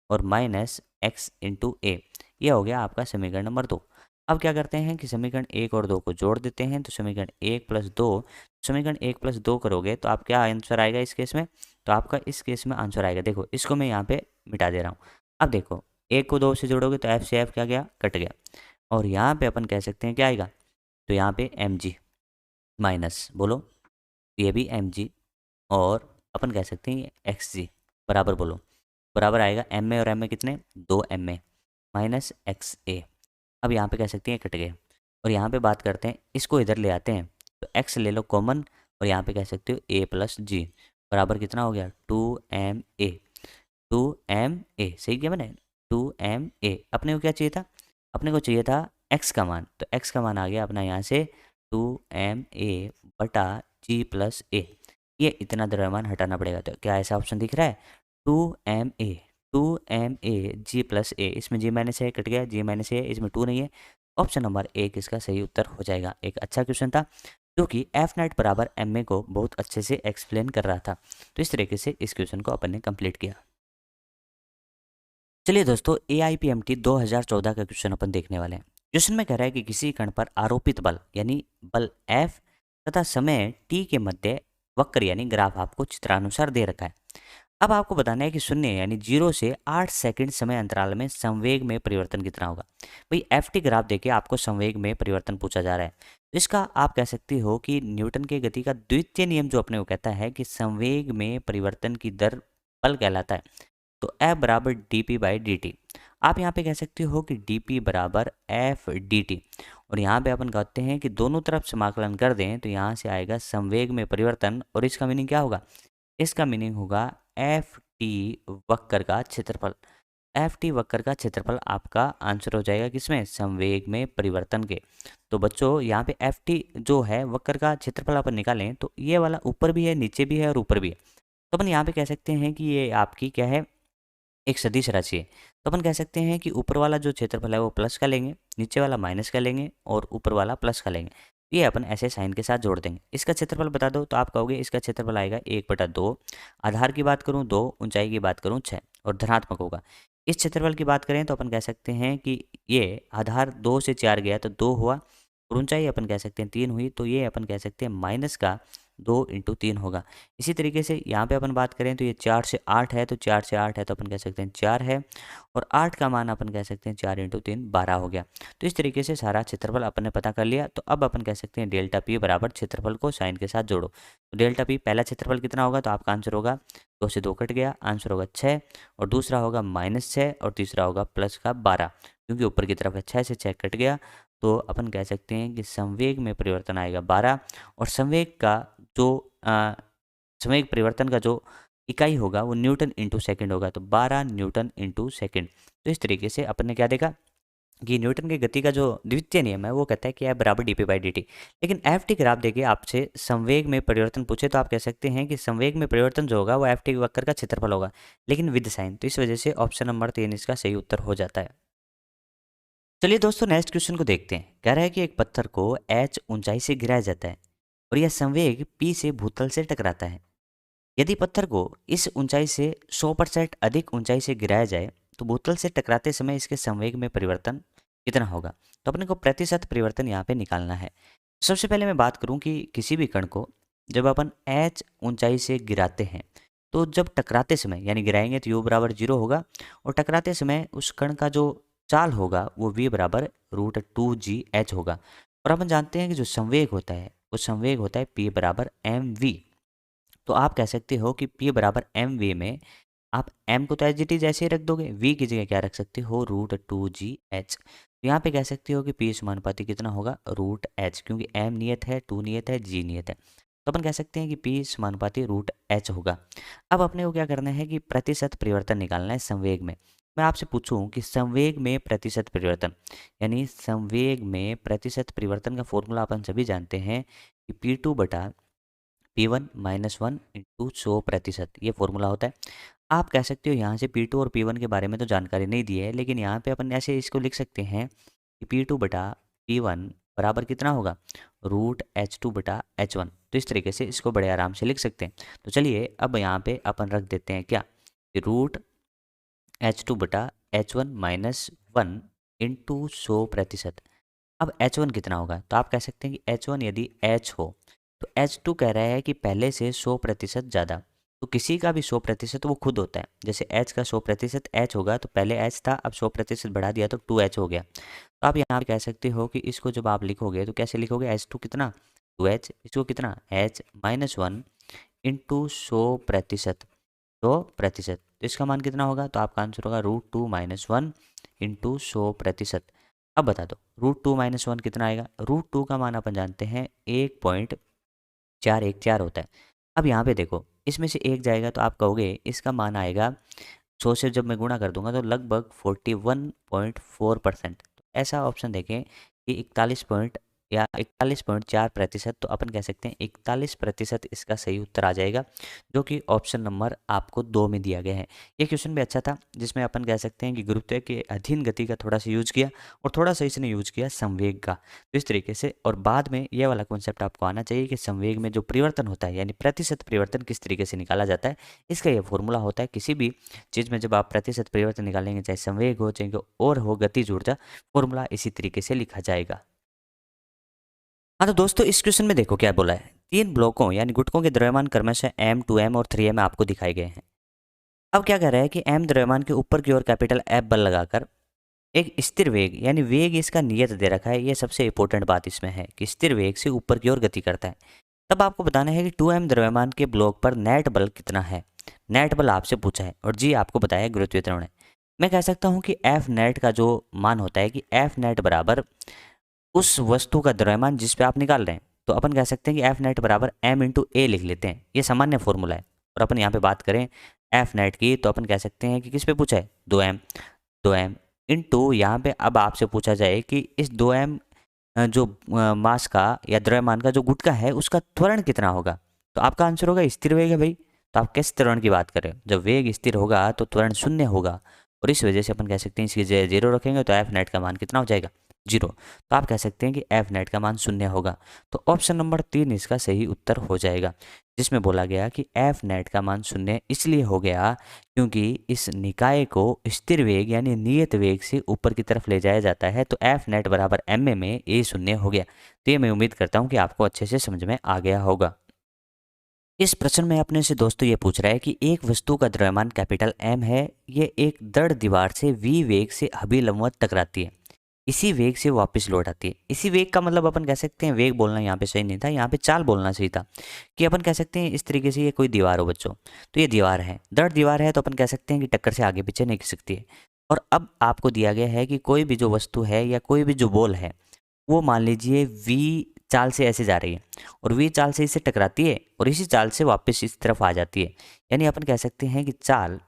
और माइनस एक्स इंटू ए। ये हो गया आपका समीकरण नंबर 2। अब क्या करते हैं कि समीकरण 1 और 2 को जोड़ देते हैं। तो समीकरण 1 प्लस 2, समीकरण 1 प्लस 2 करोगे तो आप क्या आंसर आएगा इस केस में, तो आपका इस केस में आंसर आएगा, देखो इसको मैं यहाँ पे मिटा दे रहा हूँ। अब देखो 1 को 2 से जोड़ोगे तो एफ से एफ क्या गया, कट गया। और यहाँ पे अपन कह सकते हैं क्या आएगा, तो यहाँ पे एम जी माइनस बोलो ये भी एम जी और अपन कह सकते हैं एक्स जी बराबर बोलो, बराबर आएगा एम ए और एम ए कितने, 2 एम ए माइनस एक्स ए। अब यहाँ पे कह सकते हैं कट गए और यहाँ पे बात करते हैं, इसको इधर ले आते हैं तो एक्स ले लो कॉमन और यहाँ पे कह सकते हो ए प्लस जी बराबर कितना हो गया, 2m a, 2m a सही किया मैंने, 2m a। अपने को क्या चाहिए था, अपने को चाहिए था x का मान, तो x का मान आ गया अपना यहाँ से 2m a बटा g प्लस ए। ये इतना द्रव्यमान हटाना पड़ेगा। तो क्या ऐसा ऑप्शन दिख रहा है, 2m a, 2m a g plus A, इसमें g माइनस ए कट गया, g माइनस ए इसमें 2 नहीं है। ऑप्शन नंबर 1 इसका सही उत्तर हो जाएगा। एक अच्छा क्वेश्चन था जो कि एफ नेट बराबर एम ए को बहुत अच्छे से एक्सप्लेन कर रहा था। तो इस तरीके से इस क्वेश्चन को अपन ने कंप्लीट किया। चलिए दोस्तों, AIPMT 2014 का क्वेश्चन अपन देखने वाले हैं। क्वेश्चन में कह रहा है कि किसी कण पर आरोपित बल यानी बल F तथा समय t के मध्य वक्र यानी ग्राफ आपको चित्रानुसार दे रखा है। अब आपको बताना है कि 0 यानी 0 से 8 सेकंड समय अंतराल में संवेग में परिवर्तन कितना होगा। भाई FT ग्राफ देके आपको संवेग में परिवर्तन पूछा जा रहा है। तो इसका आप कह सकते हो कि न्यूटन के गति का द्वितीय नियम जो अपने को कहता है कि संवेग में परिवर्तन की दर बल कहलाता है। तो F बराबर dp बाई dt। आप यहाँ पे कह सकते हो कि dp बराबर f dt और यहाँ पे अपन कहते हैं कि दोनों तरफ समाकलन कर दें तो यहाँ से आएगा संवेग में परिवर्तन और इसका मीनिंग क्या होगा, इसका मीनिंग होगा एफ टी वक्र का क्षेत्रफल। एफ टी वक्र का क्षेत्रफल आपका आंसर हो जाएगा किसमें, संवेग में परिवर्तन के। तो बच्चों यहाँ पे एफ टी जो है वक्र का क्षेत्रफल अपन निकालें तो ये वाला ऊपर भी है नीचे भी है और ऊपर भी है। तो अपन यहाँ पे कह सकते हैं कि ये आपकी क्या है, एक सदिश राशि है। तो अपन कह सकते हैं कि ऊपर वाला जो क्षेत्रफल है वो प्लस का लेंगे, नीचे वाला माइनस का लेंगे और ऊपर वाला प्लस का लेंगे। ये अपन ऐसे साइन के साथ जोड़ देंगे। इसका क्षेत्रफल बता दो तो आप कहोगे इसका क्षेत्रफल आएगा 1/2। आधार की बात करूँ 2, ऊंचाई की बात करूँ 6 और धनात्मक होगा। इस क्षेत्रफल की बात करें तो अपन कह सकते हैं कि ये आधार 2 से 4 गया तो 2 हुआ और ऊंचाई अपन कह सकते हैं 3 हुई, तो ये अपन कह सकते हैं माइनस का 2 × 3 होगा। इसी तरीके से यहाँ पे अपन बात करें तो ये 4 से 8 है, तो 4 से 8 है तो अपन कह सकते हैं 4 है, और 8 का मान अपन कह सकते हैं 4 × 3 12 हो गया। तो इस तरीके से सारा क्षेत्रफल अपन ने पता कर लिया। तो अब अपन कह सकते हैं डेल्टा पी बराबर क्षेत्रफल को साइन के साथ जोड़ो। तो डेल्टा पी पहला क्षेत्रफल कितना होगा, तो आपका आंसर होगा 2 से 2 कट गया, आंसर होगा 6, और दूसरा होगा -6, और तीसरा होगा प्लस का 12, क्योंकि ऊपर की तरफ है 6 से 6 कट गया। तो अपन कह सकते हैं कि संवेग में परिवर्तन आएगा 12, और संवेग का जो संवेग परिवर्तन का जो इकाई होगा वो न्यूटन इंटू सेकेंड होगा, तो 12 न्यूटन इंटू सेकेंड। तो इस तरीके से अपन ने क्या देखा कि न्यूटन की गति का जो द्वितीय नियम है वो कहता है कि F बराबर dp/dt। लेकिन एफ टी ग्राफ देके आपसे संवेग में परिवर्तन पूछे तो आप कह सकते हैं कि संवेग में परिवर्तन जो होगा वो एफ टी वक्र का क्षेत्रफल होगा, लेकिन विद साइन। तो इस वजह से ऑप्शन नंबर 3 इसका सही उत्तर हो जाता है। चलिए दोस्तों, नेक्स्ट क्वेश्चन को देखते हैं। कह रहा है कि एक पत्थर को h ऊंचाई से गिराया जाता है और यह संवेग p से भूतल से टकराता है। यदि पत्थर को इस ऊंचाई से 100% अधिक ऊंचाई से गिराया जाए तो भूतल से टकराते समय इसके संवेग में परिवर्तन कितना होगा। तो अपने को प्रतिशत परिवर्तन यहाँ पे निकालना है। सबसे पहले मैं बात करूँ कि किसी भी कण को जब अपन h ऊंचाई से गिराते हैं तो जब टकराते समय यानी गिराएंगे तो u बराबर 0 होगा, और टकराते समय उस कण का जो चाल होगा वो v बराबर √2gh होगा। और अपन जानते हैं कि जो संवेग होता है वो संवेग होता है p बराबर mv। तो आप कह सकते हो कि p बराबर mv में आप m को तो एच डी जैसे ही रख दोगे, v की जगह क्या रख सकते हो √2gh। तो यहाँ पे कह सकते हो कि p समानुपाती कितना होगा √h, क्योंकि m नियत है, 2 नियत है, g नियत है। तो अपन कह सकते हैं कि p समानुपाती √h होगा। अब अपने को क्या करना है कि प्रतिशत परिवर्तन निकालना है संवेग में। मैं आपसे पूछूं कि संवेग में प्रतिशत परिवर्तन यानी संवेग में प्रतिशत परिवर्तन का फॉर्मूला अपन सभी जानते हैं कि P2/P1 - 1 × 100%, ये फॉर्मूला होता है। आप कह सकते हो यहाँ से P2 और P1 के बारे में तो जानकारी नहीं दी है, लेकिन यहाँ पे अपन ऐसे इसको लिख सकते हैं कि P2/P1 बराबर कितना होगा √H2/H1। तो इस तरीके से इसको बड़े आराम से लिख सकते हैं। तो चलिए अब यहाँ पे अपन रख देते हैं क्या कि √H2/H1 - 1 × 100%। अब H1 कितना होगा, तो आप कह सकते हैं कि H1 यदि H हो तो H2 कह रहा है कि पहले से 100% ज़्यादा। तो किसी का भी 100% वो खुद होता है। जैसे H का 100% H होगा तो पहले H था, अब 100% बढ़ा दिया तो 2H हो गया। तो आप यहाँ पे कह सकते हो कि इसको जब आप लिखोगे तो कैसे लिखोगे, H2 कितना 2H, इसको कितना H - 1 × 100%। तो इसका मान कितना होगा, तो आपका आंसर होगा √2 - 1 × 100%। अब बता दो √2 - 1 कितना आएगा। √2 का मान अपन जानते हैं 1.414 होता है। अब यहाँ पे देखो इसमें से एक जाएगा तो आप कहोगे इसका मान आएगा 100 से जब मैं गुणा कर दूंगा तो लगभग 41.4%। तो ऐसा ऑप्शन देखें कि 41.4%, तो अपन कह सकते हैं 41% इसका सही उत्तर आ जाएगा, जो कि ऑप्शन नंबर आपको 2 में दिया गया है। ये क्वेश्चन भी अच्छा था, जिसमें अपन कह सकते हैं कि गुरुत्व के अधीन गति का थोड़ा सा यूज किया और थोड़ा सा इसने यूज किया संवेग का। तो इस तरीके से, और बाद में ये वाला कॉन्सेप्ट आपको आना चाहिए कि संवेग में जो परिवर्तन होता है यानी प्रतिशत परिवर्तन किस तरीके से निकाला जाता है, इसका ये फॉर्मूला होता है। किसी भी चीज़ में जब आप प्रतिशत परिवर्तन निकालेंगे, चाहे संवेग हो चाहे और हो गतिज ऊर्जा, फॉर्मूला इसी तरीके से लिखा जाएगा। हाँ तो दोस्तों, इस क्वेश्चन में देखो क्या बोला है। 3 ब्लॉकों यानी गुटकों के द्रव्यमान क्रमशः m, 2m और 3m आपको दिखाए गए हैं। अब क्या कह रहा है कि m द्रव्यमान के ऊपर की ओर कैपिटल F बल लगाकर एक स्थिर वेग यानी वेग इसका नियत दे रखा है। ये सबसे इंपॉर्टेंट बात इसमें है कि स्थिर वेग से ऊपर की ओर गति करता है। तब आपको बताना है कि 2m द्रव्यमान के ब्लॉक पर नेट बल कितना है। नेट बल आपसे पूछा है और जी आपको बताया गुरुत्वीय त्वरण है। मैं कह सकता हूँ कि F नेट का जो मान होता है कि F नेट बराबर उस वस्तु का द्रव्यमान जिस पे आप निकाल रहे हैं। तो अपन कह सकते हैं कि F नेट बराबर m × a लिख लेते हैं। ये सामान्य फॉर्मूला है। और अपन यहाँ पे बात करें F नेट की तो अपन कह सकते हैं कि किस पे पूछा है 2m इंटू यहाँ पे अब आपसे पूछा जाए कि इस 2m जो मास का या द्रव्यमान का जो गुटका है उसका त्वरण कितना होगा। तो आपका आंसर होगा स्थिर वेग है भाई। तो आप किस त्वरण की बात करें, जब वेग स्थिर होगा तो त्वरण 0 होगा, और इस वजह से अपन कह सकते हैं इसकी जगह 0 रखेंगे तो F नेट का मान कितना हो जाएगा 0। तो आप कह सकते हैं कि एफ नेट का मान 0 होगा। तो ऑप्शन नंबर 3 इसका सही उत्तर हो जाएगा, जिसमें बोला गया कि एफ नेट का मान 0 इसलिए हो गया क्योंकि इस निकाय को स्थिर वेग यानी नियत वेग से ऊपर की तरफ ले जाया जाता है। तो एफ नेट बराबर एम ए में ए 0 हो गया। तो ये मैं उम्मीद करता हूँ कि आपको अच्छे से समझ में आ गया होगा। इस प्रश्न में अपने से दोस्तों ये पूछ रहा है कि एक वस्तु का द्रव्यमान कैपिटल एम है, ये एक दृढ़ दीवार से वी वेग से अभिलंबवत टकराती है, इसी वेग से वापस लौट आती है। इसी वेग का मतलब अपन कह सकते हैं, वेग बोलना यहाँ पे सही नहीं था, यहाँ पे चाल बोलना सही था, कि अपन कह सकते हैं इस तरीके से ये कोई दीवार हो बच्चों, तो ये दीवार है, दृढ़ दीवार है, तो अपन कह सकते हैं कि टक्कर से आगे पीछे नहीं खिसक सकती है। और अब आपको दिया गया है कि कोई भी जो वस्तु है या कोई भी जो बॉल है वो मान लीजिए वी चाल से ऐसे जा रही है और वी चाल से इसे टकराती है और इसी चाल से वापस इस तरफ आ जाती है। यानी अपन कह सकते हैं कि चाल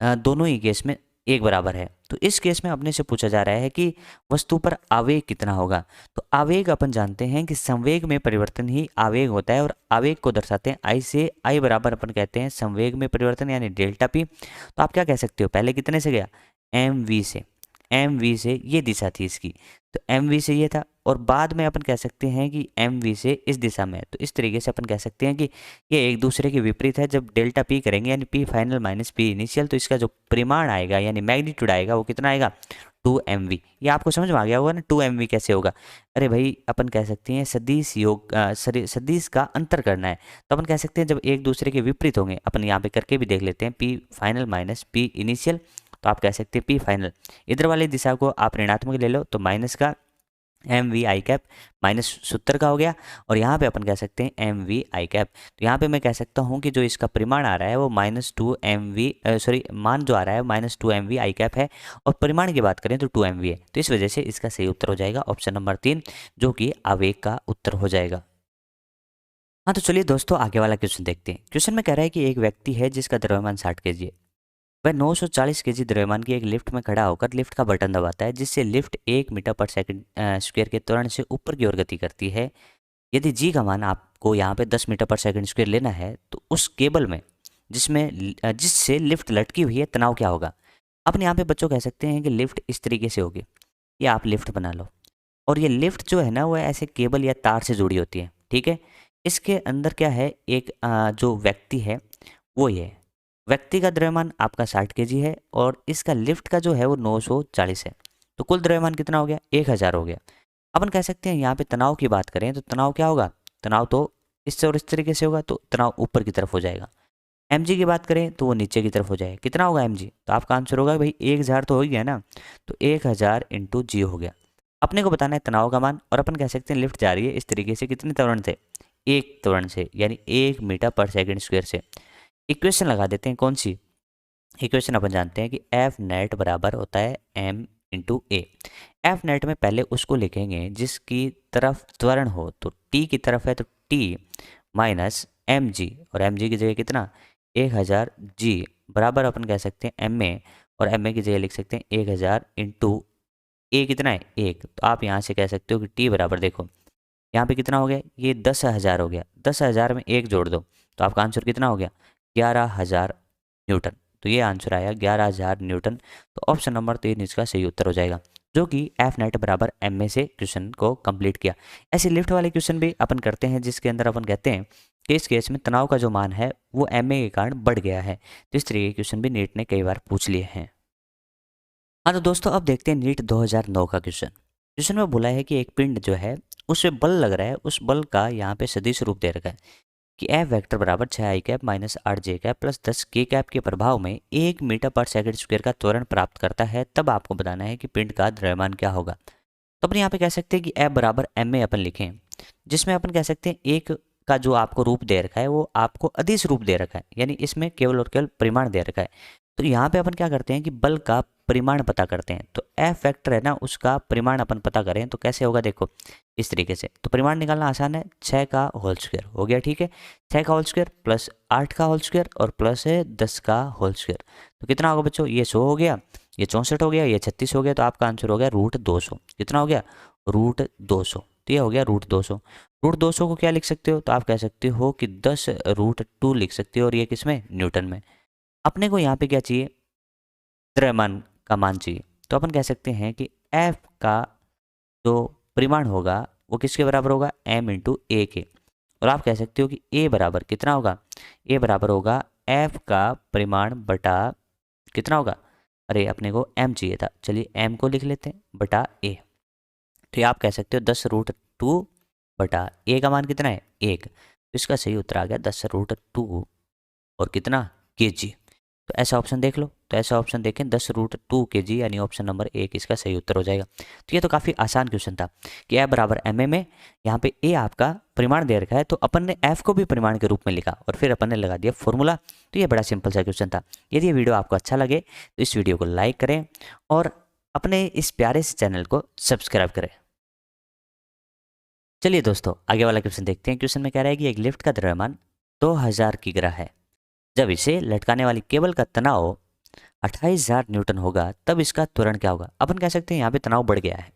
दोनों ही केस में एक बराबर है। तो इस केस में अपने से पूछा जा रहा है कि वस्तु पर आवेग कितना होगा। तो आवेग अपन जानते हैं कि संवेग में परिवर्तन ही आवेग होता है और आवेग को दर्शाते हैं आई से। आई बराबर अपन कहते हैं संवेग में परिवर्तन यानी डेल्टा पी। तो आप क्या कह सकते हो, पहले कितने से गया, एम वी से, एम वी से ये दिशा थी इसकी, तो एम वी से ये था, और बाद में अपन कह सकते हैं कि एम वी से इस दिशा में है। तो इस तरीके से अपन कह सकते हैं कि ये एक दूसरे के विपरीत है। जब डेल्टा पी करेंगे यानी P final minus P initial, तो इसका जो परिमाण आएगा यानी मैग्नीट्यूड आएगा वो कितना आएगा, 2mv। ये आपको समझ में आ गया होगा ना, 2mv कैसे होगा। अरे भाई अपन कह सकते हैं सदिश योग सदिश का अंतर करना है, तो अपन कह सकते हैं जब एक दूसरे के विपरीत होंगे, अपन यहाँ पे करके भी देख लेते हैं, P final minus P initial, तो आप कह सकते हैं पी फाइनल, इधर वाली दिशा को आप ऋणात्मक ले लो तो माइनस का m v i cap minus 70 का हो गया, और यहाँ पे अपन कह सकते हैं एम वी आई कैप। तो यहाँ पे मैं कह सकता हूँ कि जो इसका परिमाण आ रहा है वो -2 mv, सॉरी मान जो आ रहा है -2 mv आई कैप है, और परिमाण की बात करें तो 2 mv है। तो इस वजह से इसका सही उत्तर हो जाएगा ऑप्शन नंबर 3, जो कि आवेग का उत्तर हो जाएगा। हाँ तो चलिए दोस्तों आगे वाला क्वेश्चन देखते हैं। क्वेश्चन में कह रहा है कि एक व्यक्ति है जिसका द्रव्यमान 60 kg है, वह 940 kg द्रव्यमान की एक लिफ्ट में खड़ा होकर लिफ्ट का बटन दबाता है, जिससे लिफ्ट 1 मीटर पर सेकंड स्क्वायर के त्वरण से ऊपर की ओर गति करती है। यदि जी का मान आपको यहाँ पे 10 मीटर पर सेकंड स्क्वायर लेना है, तो उस केबल में जिससे लिफ्ट लटकी हुई है तनाव क्या होगा। अपन यहाँ पे बच्चों कह सकते हैं कि लिफ्ट इस तरीके से होगी, ये आप लिफ्ट बना लो, और ये लिफ्ट जो है ना वो ऐसे केबल या तार से जुड़ी होती है, ठीक है। इसके अंदर क्या है, एक जो व्यक्ति है वो ये व्यक्ति का द्रव्यमान आपका 60 kg है, और इसका लिफ्ट का जो है वो 940 है। तो कुल द्रव्यमान कितना हो गया, 1000 हो गया। अपन कह सकते हैं यहाँ पे तनाव की बात करें तो तनाव क्या होगा, तनाव तो इससे और इस तरीके से होगा, तो तनाव ऊपर की तरफ हो जाएगा। एम की बात करें तो वो नीचे की तरफ हो जाएगा। कितना होगा एम, तो आपका आंसर होगा भाई 1000 तो हो ही गया ना, तो 1000 इंटू जी हो गया। अपने को बताना है तनाव का मान, और अपन कह सकते हैं लिफ्ट जा रही है इस तरीके से, कितने त्वरण से, 1 त्वरण से, यानी 1 मीटर पर सेकंड स्क्वायर से। इक्वेशन लगा देते हैं, कौन सी इक्वेशन, अपन जानते हैं कि एफ नेट बराबर होता है एम इंटू ए। एफ नेट में पहले उसको लिखेंगे जिसकी तरफ त्वरण हो, तो टी की तरफ है तो टी माइनस एम जी, और एम जी की जगह कितना 1000 जी बराबर अपन कह सकते हैं एम ए, और एम ए की जगह लिख सकते हैं 1000 इंटू ए कितना है 1। तो आप यहाँ से कह सकते हो कि टी बराबर, देखो यहाँ पे कितना हो गया, ये 10,000 हो गया, 10,000 में 1 जोड़ दो तो आपका आंसर कितना हो गया 11,000 न्यूटन। तो ये आंसर आया 11,000 न्यूटन। तो ऑप्शन नंबर 3 इसका सही उत्तर हो जाएगा, जो कि एफ नेट बराबर एम ए से क्वेश्चन को कंप्लीट किया। ऐसे लिफ्ट वाले क्वेश्चन भी अपन करते हैं जिसके अंदर अपन कहते हैं कि इस केस में तनाव का जो मान है वो एम ए के कारण बढ़ गया है। तो इस तरीके के क्वेश्चन भी नीट ने कई बार पूछ लिए हैं। हाँ तो दोस्तों अब देखते हैं नीट 2009 का क्वेश्चन। क्वेश्चन में बोला है कि एक पिंड जो है उससे बल लग रहा है, उस बल का यहाँ पे सदिश रूप दे रखा है कि एफ वेक्टर बराबर 6 आई कैप माइनस 8 जे कैप प्लस 10 के कैप के प्रभाव में 1 मीटर पर सेकंड स्क्वायर का त्वरण प्राप्त करता है। तब आपको बताना है कि पिंड का द्रव्यमान क्या होगा। तो अपन यहाँ पे कह सकते हैं कि एफ बराबर एम ए अपन लिखें, जिसमें अपन कह सकते हैं एक का जो आपको रूप दे रखा है वो आपको अदिश रूप दे रखा है, यानी इसमें केवल और केवल परिमाण दे रखा है। तो यहाँ पे अपन क्या करते हैं कि बल का परिमाण पता करते हैं। तो एफ फैक्टर है ना उसका परिमाण अपन पता करें तो कैसे होगा, देखो इस तरीके से। तो परिमाण निकालना आसान है, 6 का होल स्क्वायर हो गया, ठीक है, 6 का होल स्क्वायर प्लस 8 का होल स्क्वायर और प्लस है 10 का होल स्क्वायर। तो कितना होगा बच्चों, ये 100 हो गया, ये 64 हो गया, ये 36 हो गया, तो आपका आंसर हो गया √200। कितना हो गया, √200। तो ये हो गया √200। √200 को क्या लिख सकते हो, तो आप कह सकते हो कि 10√2 लिख सकते हो, और ये किसमें, न्यूटन में। अपने को यहाँ पे क्या चाहिए, द्रव्यमान का मान चाहिए। तो अपन कह सकते हैं कि एफ का जो परिमाण होगा वो किसके बराबर होगा, m इंटू ए के। और आप कह सकते हो कि a बराबर कितना होगा, a बराबर होगा f का परिमाण बटा कितना होगा, अरे अपने को m चाहिए था, चलिए m को लिख लेते हैं बटा a। तो ये आप कह सकते हो 10√2 बटा a का मान कितना है 1, तो इसका सही उत्तर आ गया 10√2 और कितना kg। तो ऐसा ऑप्शन देख लो, तो ऐसा ऑप्शन देखें 10√2 kg, यानी ऑप्शन नंबर 1 इसका सही उत्तर हो जाएगा। तो ये तो काफ़ी आसान क्वेश्चन था कि ए बराबर एम ए में यहाँ पे ए आपका परिमाण दे रखा है, तो अपन ने एफ को भी परिमाण के रूप में लिखा और फिर अपन ने लगा दिया फॉर्मूला। तो ये बड़ा सिंपल सा क्वेश्चन था। यदि ये वीडियो आपको अच्छा लगे तो इस वीडियो को लाइक करें और अपने इस प्यारे से चैनल को सब्सक्राइब करें। चलिए दोस्तों आगे वाला क्वेश्चन देखते हैं। क्वेश्चन में कह रहा है कि एक लिफ्ट का द्रव्यमान 2000 किग्रा है। जब इसे लटकाने वाली केबल का तनाव 28,000 न्यूटन होगा तब इसका त्वरण क्या होगा। अपन कह सकते हैं यहाँ पे तनाव बढ़ गया है।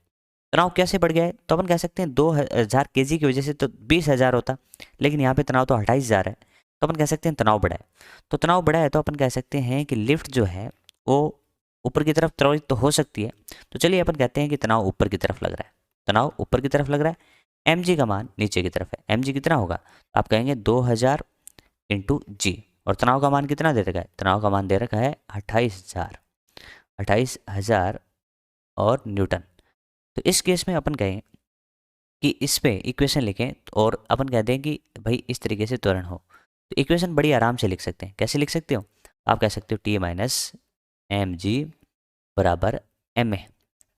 तनाव कैसे बढ़ गया है, तो अपन कह सकते हैं 2000 केजी की वजह से तो 20,000 होता, लेकिन यहाँ पे तनाव तो 28,000 है, तो अपन कह सकते हैं तनाव बढ़ा है। तो तनाव बढ़ा है तो अपन कह सकते हैं कि लिफ्ट जो है वो ऊपर की तरफ त्वरित तो हो सकती है। तो चलिए अपन कहते हैं कि तनाव ऊपर की तरफ लग रहा है, तनाव ऊपर की तरफ लग रहा है, mg का मान नीचे की तरफ है। mg कितना होगा, तो आप कहेंगे 2000 इंटू जी, और तनाव का मान कितना दे रखा है, तनाव का मान दे रखा है 28,000 और न्यूटन। तो इस केस में अपन कहें कि इस पे इक्वेशन लिखें और अपन कहते हैं कि भाई इस तरीके से त्वरण हो। तो इक्वेशन बड़ी आराम से लिख सकते हैं। कैसे लिख सकते हो, आप कह सकते हो टी माइनस एम जी बराबर एम ए।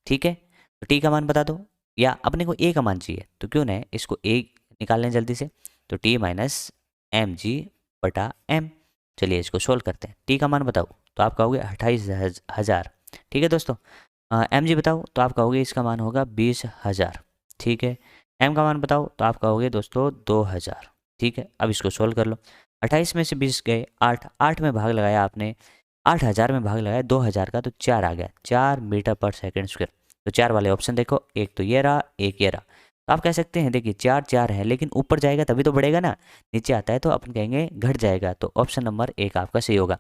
ठीक है, तो टी का मान बता दो, या अपने को ए का मान चाहिए तो क्यों ना इसको ए निकाल लें जल्दी से। तो टी माइनस एम जी बटा एम। चलिए इसको सोल्व करते हैं। टी का मान बताओ तो आप कहोगे 28,000। ठीक है दोस्तों, एम जी बताओ तो आप कहोगे इसका मान होगा 20,000। ठीक है, एम का मान बताओ तो आप कहोगे दोस्तों 2,000। ठीक है, अब इसको सोल्व कर लो। 28 में से 20 गए 8, 8 में भाग लगाया आपने, 8,000 में भाग लगाया 2,000 का, तो 4 आ गया, 4 मीटर पर सेकेंड स्क्वायर। तो 4 वाले ऑप्शन देखो, एक तो ये रहा एक ये रहा। तो आप कह सकते हैं देखिए 4 4 है, लेकिन ऊपर जाएगा तभी तो बढ़ेगा ना, नीचे आता है तो अपन कहेंगे घट जाएगा। तो ऑप्शन नंबर 1 आपका सही होगा।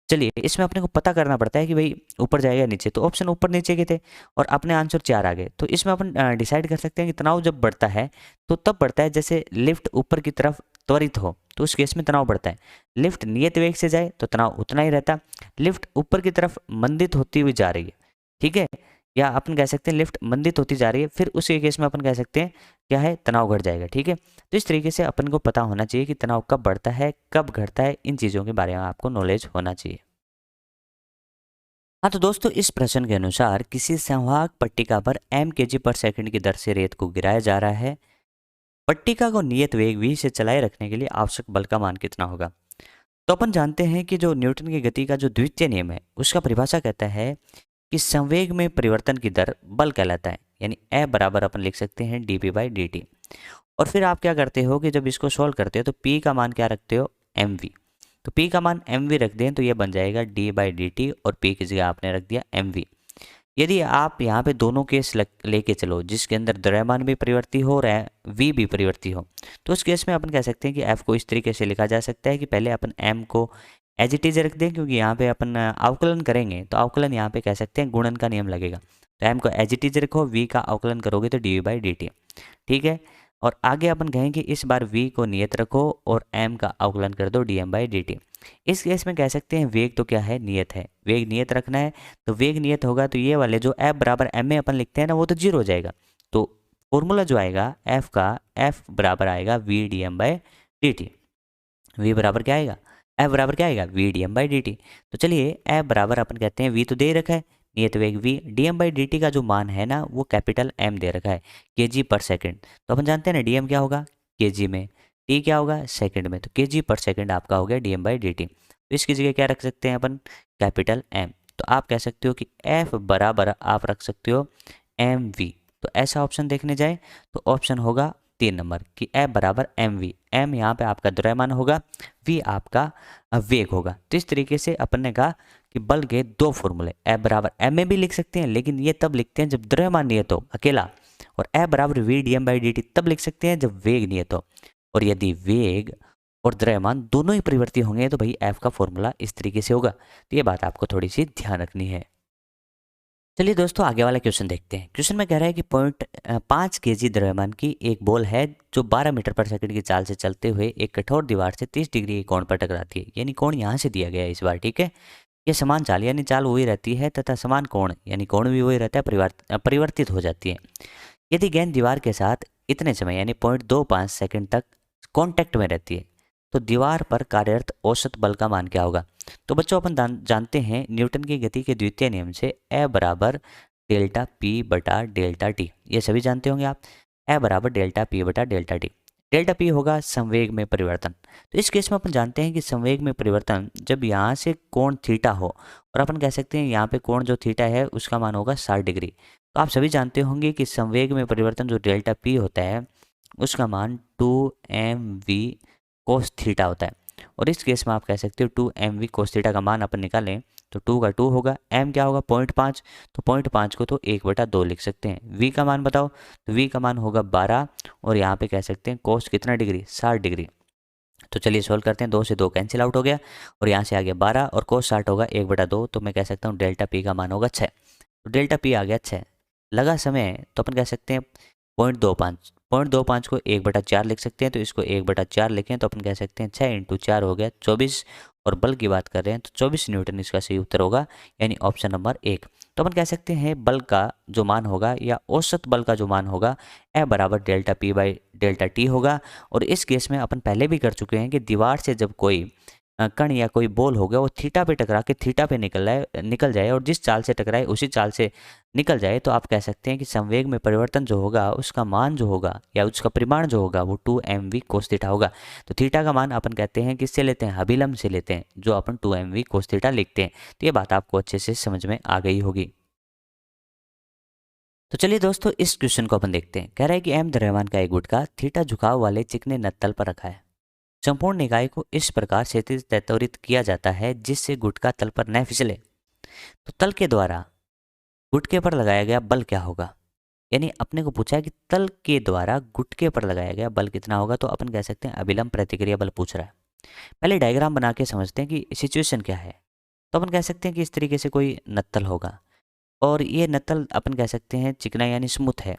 चलिए इसमें अपने को पता करना पड़ता है कि भाई ऊपर जाएगा नीचे, तो ऑप्शन ऊपर नीचे के थे और अपने आंसर 4 आ गए। तो इसमें अपन डिसाइड कर सकते हैं कि तनाव जब बढ़ता है तो तब बढ़ता है जैसे लिफ्ट ऊपर की तरफ त्वरित हो, तो उस केस में तनाव बढ़ता है। लिफ्ट नियत वेग से जाए तो तनाव उतना ही रहता। लिफ्ट ऊपर की तरफ मंदित होती हुई जा रही है, ठीक है, या अपन कह सकते हैं लिफ्ट मंदित होती जा रही है, फिर उसी केस में अपन कह सकते हैं क्या है, तनाव घट जाएगा। ठीक है, तो इस तरीके से अपन को पता होना चाहिए कि तनाव कब बढ़ता है कब घटता है, इन चीज़ों के बारे में आपको नॉलेज होना चाहिए। हाँ तो दोस्तों इस प्रश्न के अनुसार किसी संवाहक पट्टिका पर m kg पर सेकंड की दर से रेत को गिराया जा रहा है। पट्टिका को नियत वेग v से चलाए रखने के लिए आवश्यक बल का मान कितना होगा। तो अपन जानते हैं कि जो न्यूटन की गति का जो द्वितीय नियम है उसका परिभाषा कहता है कि संवेग में परिवर्तन की दर बल कहलाता है, यानी ए बराबर अपन लिख सकते हैं dp/dt। और फिर आप क्या करते हो कि जब इसको सोल्व करते हो तो p का मान क्या रखते हो, mv। तो p का मान mv रख दें तो ये बन जाएगा d/dt और p की जगह आपने रख दिया mv। यदि आप यहाँ पे दोनों केस लेके चलो जिसके अंदर द्रव्यमान भी परिवर्ती हो रहा है v भी परिवर्ती हो, तो उस केस में अपन कह सकते हैं कि f को इस तरीके से लिखा जा सकता है कि पहले अपन m को एज इट इज रख दें, क्योंकि यहाँ पे अपन अवकलन करेंगे तो अवकलन यहाँ पे कह सकते हैं गुणन का नियम लगेगा। तो m को एज इट इज रखो, v का अवकलन करोगे तो dy/dt। ठीक है, और आगे अपन कहेंगे इस बार v को नियत रखो और m का अवकलन कर दो dm/dt। इस केस में कह सकते हैं वेग तो क्या है, नियत है, वेग नियत रखना है। तो वेग नियत होगा तो ये वाले जो f बराबर m में अपन लिखते हैं ना वो तो जीरो हो जाएगा। तो फॉर्मूला जो आएगा f का, f बराबर आएगा v dm/dt। v बराबर क्या आएगा, f बराबर क्या आएगा, v dm/dt। तो चलिए f बराबर अपन कहते हैं v तो दे रखा है नियत वेग v, dm/dt का जो मान है ना वो कैपिटल m दे रखा है kg पर सेकंड। तो अपन जानते हैं ना dm क्या होगा kg में, t क्या होगा सेकंड में, तो kg पर सेकंड आपका हो गया dm/dt। तो इसकी जगह क्या रख सकते हैं अपन, कैपिटल m। तो आप कह सकते हो कि f बराबर आप रख सकते हो mv। तो ऐसा ऑप्शन देखने जाए तो ऑप्शन होगा 3 नंबर कि f बराबर mv। m यहाँ पे आपका द्रव्यमान होगा, v आपका वेग होगा। तो इस तरीके से अपन ने कहा कि बल के दो फॉर्मूले, f बराबर m में भी लिख सकते हैं लेकिन ये तब लिखते हैं जब द्रव्यमान नियत हो अकेला, और f बराबर v dm/dt तब लिख सकते हैं जब वेग नियत हो। और यदि वेग और द्रव्यमान दोनों ही परिवर्ती होंगे तो भाई f का फॉर्मूला इस तरीके से होगा। तो ये बात आपको थोड़ी सी ध्यान रखनी है। चलिए दोस्तों आगे वाला क्वेश्चन देखते हैं। क्वेश्चन में कह रहा है कि 0.5 kg द्रव्यमान की एक बॉल है जो 12 मीटर पर सेकंड की चाल से चलते हुए एक कठोर दीवार से 30 डिग्री के कोण पर टकराती है। यानी कोण यहाँ से दिया गया है इस बार, ठीक है। ये समान चाल यानी चाल वही रहती है तथा समान कोण यानी कोण भी वही रहता है, परिवर्तित हो जाती है। यदि गेंद दीवार के साथ इतने समय यानी 0.25 सेकंड तक कांटेक्ट में रहती है तो दीवार पर कार्यरत औसत बल का मान क्या होगा। तो बच्चों अपन जानते हैं न्यूटन की गति के द्वितीय नियम से ए बराबर डेल्टा पी बटा डेल्टा टी, ये सभी जानते होंगे आप। ए बराबर डेल्टा पी बटा डेल्टा टी। डेल्टा पी होगा संवेग में परिवर्तन। तो इस केस में अपन जानते हैं कि संवेग में परिवर्तन जब यहाँ से कोण थीटा हो और अपन कह सकते हैं यहाँ पे कोण जो थीटा है उसका मान होगा 60 डिग्री। तो आप सभी जानते होंगे कि संवेग में परिवर्तन जो डेल्टा पी होता है उसका मान 2mv कोस थीटा होता है। और इस केस में आप कह सकते हो 2mv कोस थीटा का मान अपन निकालें तो 2 का 2 होगा, m क्या होगा 0.5, तो 0.5 को तो 1/2 लिख सकते हैं। v का मान बताओ, तो v का मान होगा 12 और यहाँ पे कह सकते हैं कोस कितना डिग्री 60 डिग्री। तो चलिए सोल्व करते हैं। 2 से 2 कैंसिल आउट हो गया और यहाँ से आ गया 12 और कोस 60 होगा 1/2, तो मैं कह सकता हूँ डेल्टा पी का मान होगा 6। तो डेल्टा पी आ गया 6। लगा समय तो अपन कह सकते हैं 0.25, 0.25 को 1/4 लिख सकते हैं, तो इसको 1/4 लिखें तो अपन कह सकते हैं 6 × 4 हो गया 24। और बल की बात कर रहे हैं तो 24 न्यूटन इसका सही उत्तर होगा, यानी ऑप्शन नंबर 1। तो अपन कह सकते हैं बल का जो मान होगा या औसत बल का जो मान होगा ए बराबर delta P by delta T होगा। और इस केस में अपन पहले भी कर चुके हैं कि दीवार से जब कोई कण या कोई बॉल हो गया वो थीटा पे टकरा के थीटा पे निकल जाए और जिस चाल से टकराए उसी चाल से निकल जाए, तो आप कह सकते हैं कि संवेग में परिवर्तन जो होगा उसका मान जो होगा या उसका परिमाण जो होगा वो 2mv कोस थीटा होगा। तो थीटा का मान अपन कहते हैं किससे लेते हैं, अभिलंब से लेते हैं, जो अपन 2mv कोस थीटा लिखते हैं। तो ये बात आपको अच्छे से समझ में आ गई होगी। तो चलिए दोस्तों इस क्वेश्चन को अपन देखते हैं। कह रहा है कि एम द्रव्यमान का एक गुटका थीटा झुकाव वाले चिकने नत्तल पर रखा है। संपूर्ण निकाय को इस प्रकार क्षैतिज त्वरित किया जाता है जिससे गुटका तल पर न फिसले। तो तल के द्वारा गुटके पर लगाया गया बल क्या होगा। यानी अपने को पूछा है कि तल के द्वारा गुटके पर लगाया गया बल कितना होगा, तो अपन कह सकते हैं अभिलंब प्रतिक्रिया बल पूछ रहा है। पहले डायग्राम बना के समझते हैं कि सिचुएशन क्या है। तो अपन कह सकते हैं कि इस तरीके से कोई नत्तल होगा और ये नत्तल अपन कह सकते हैं चिकना यानी स्मूथ है।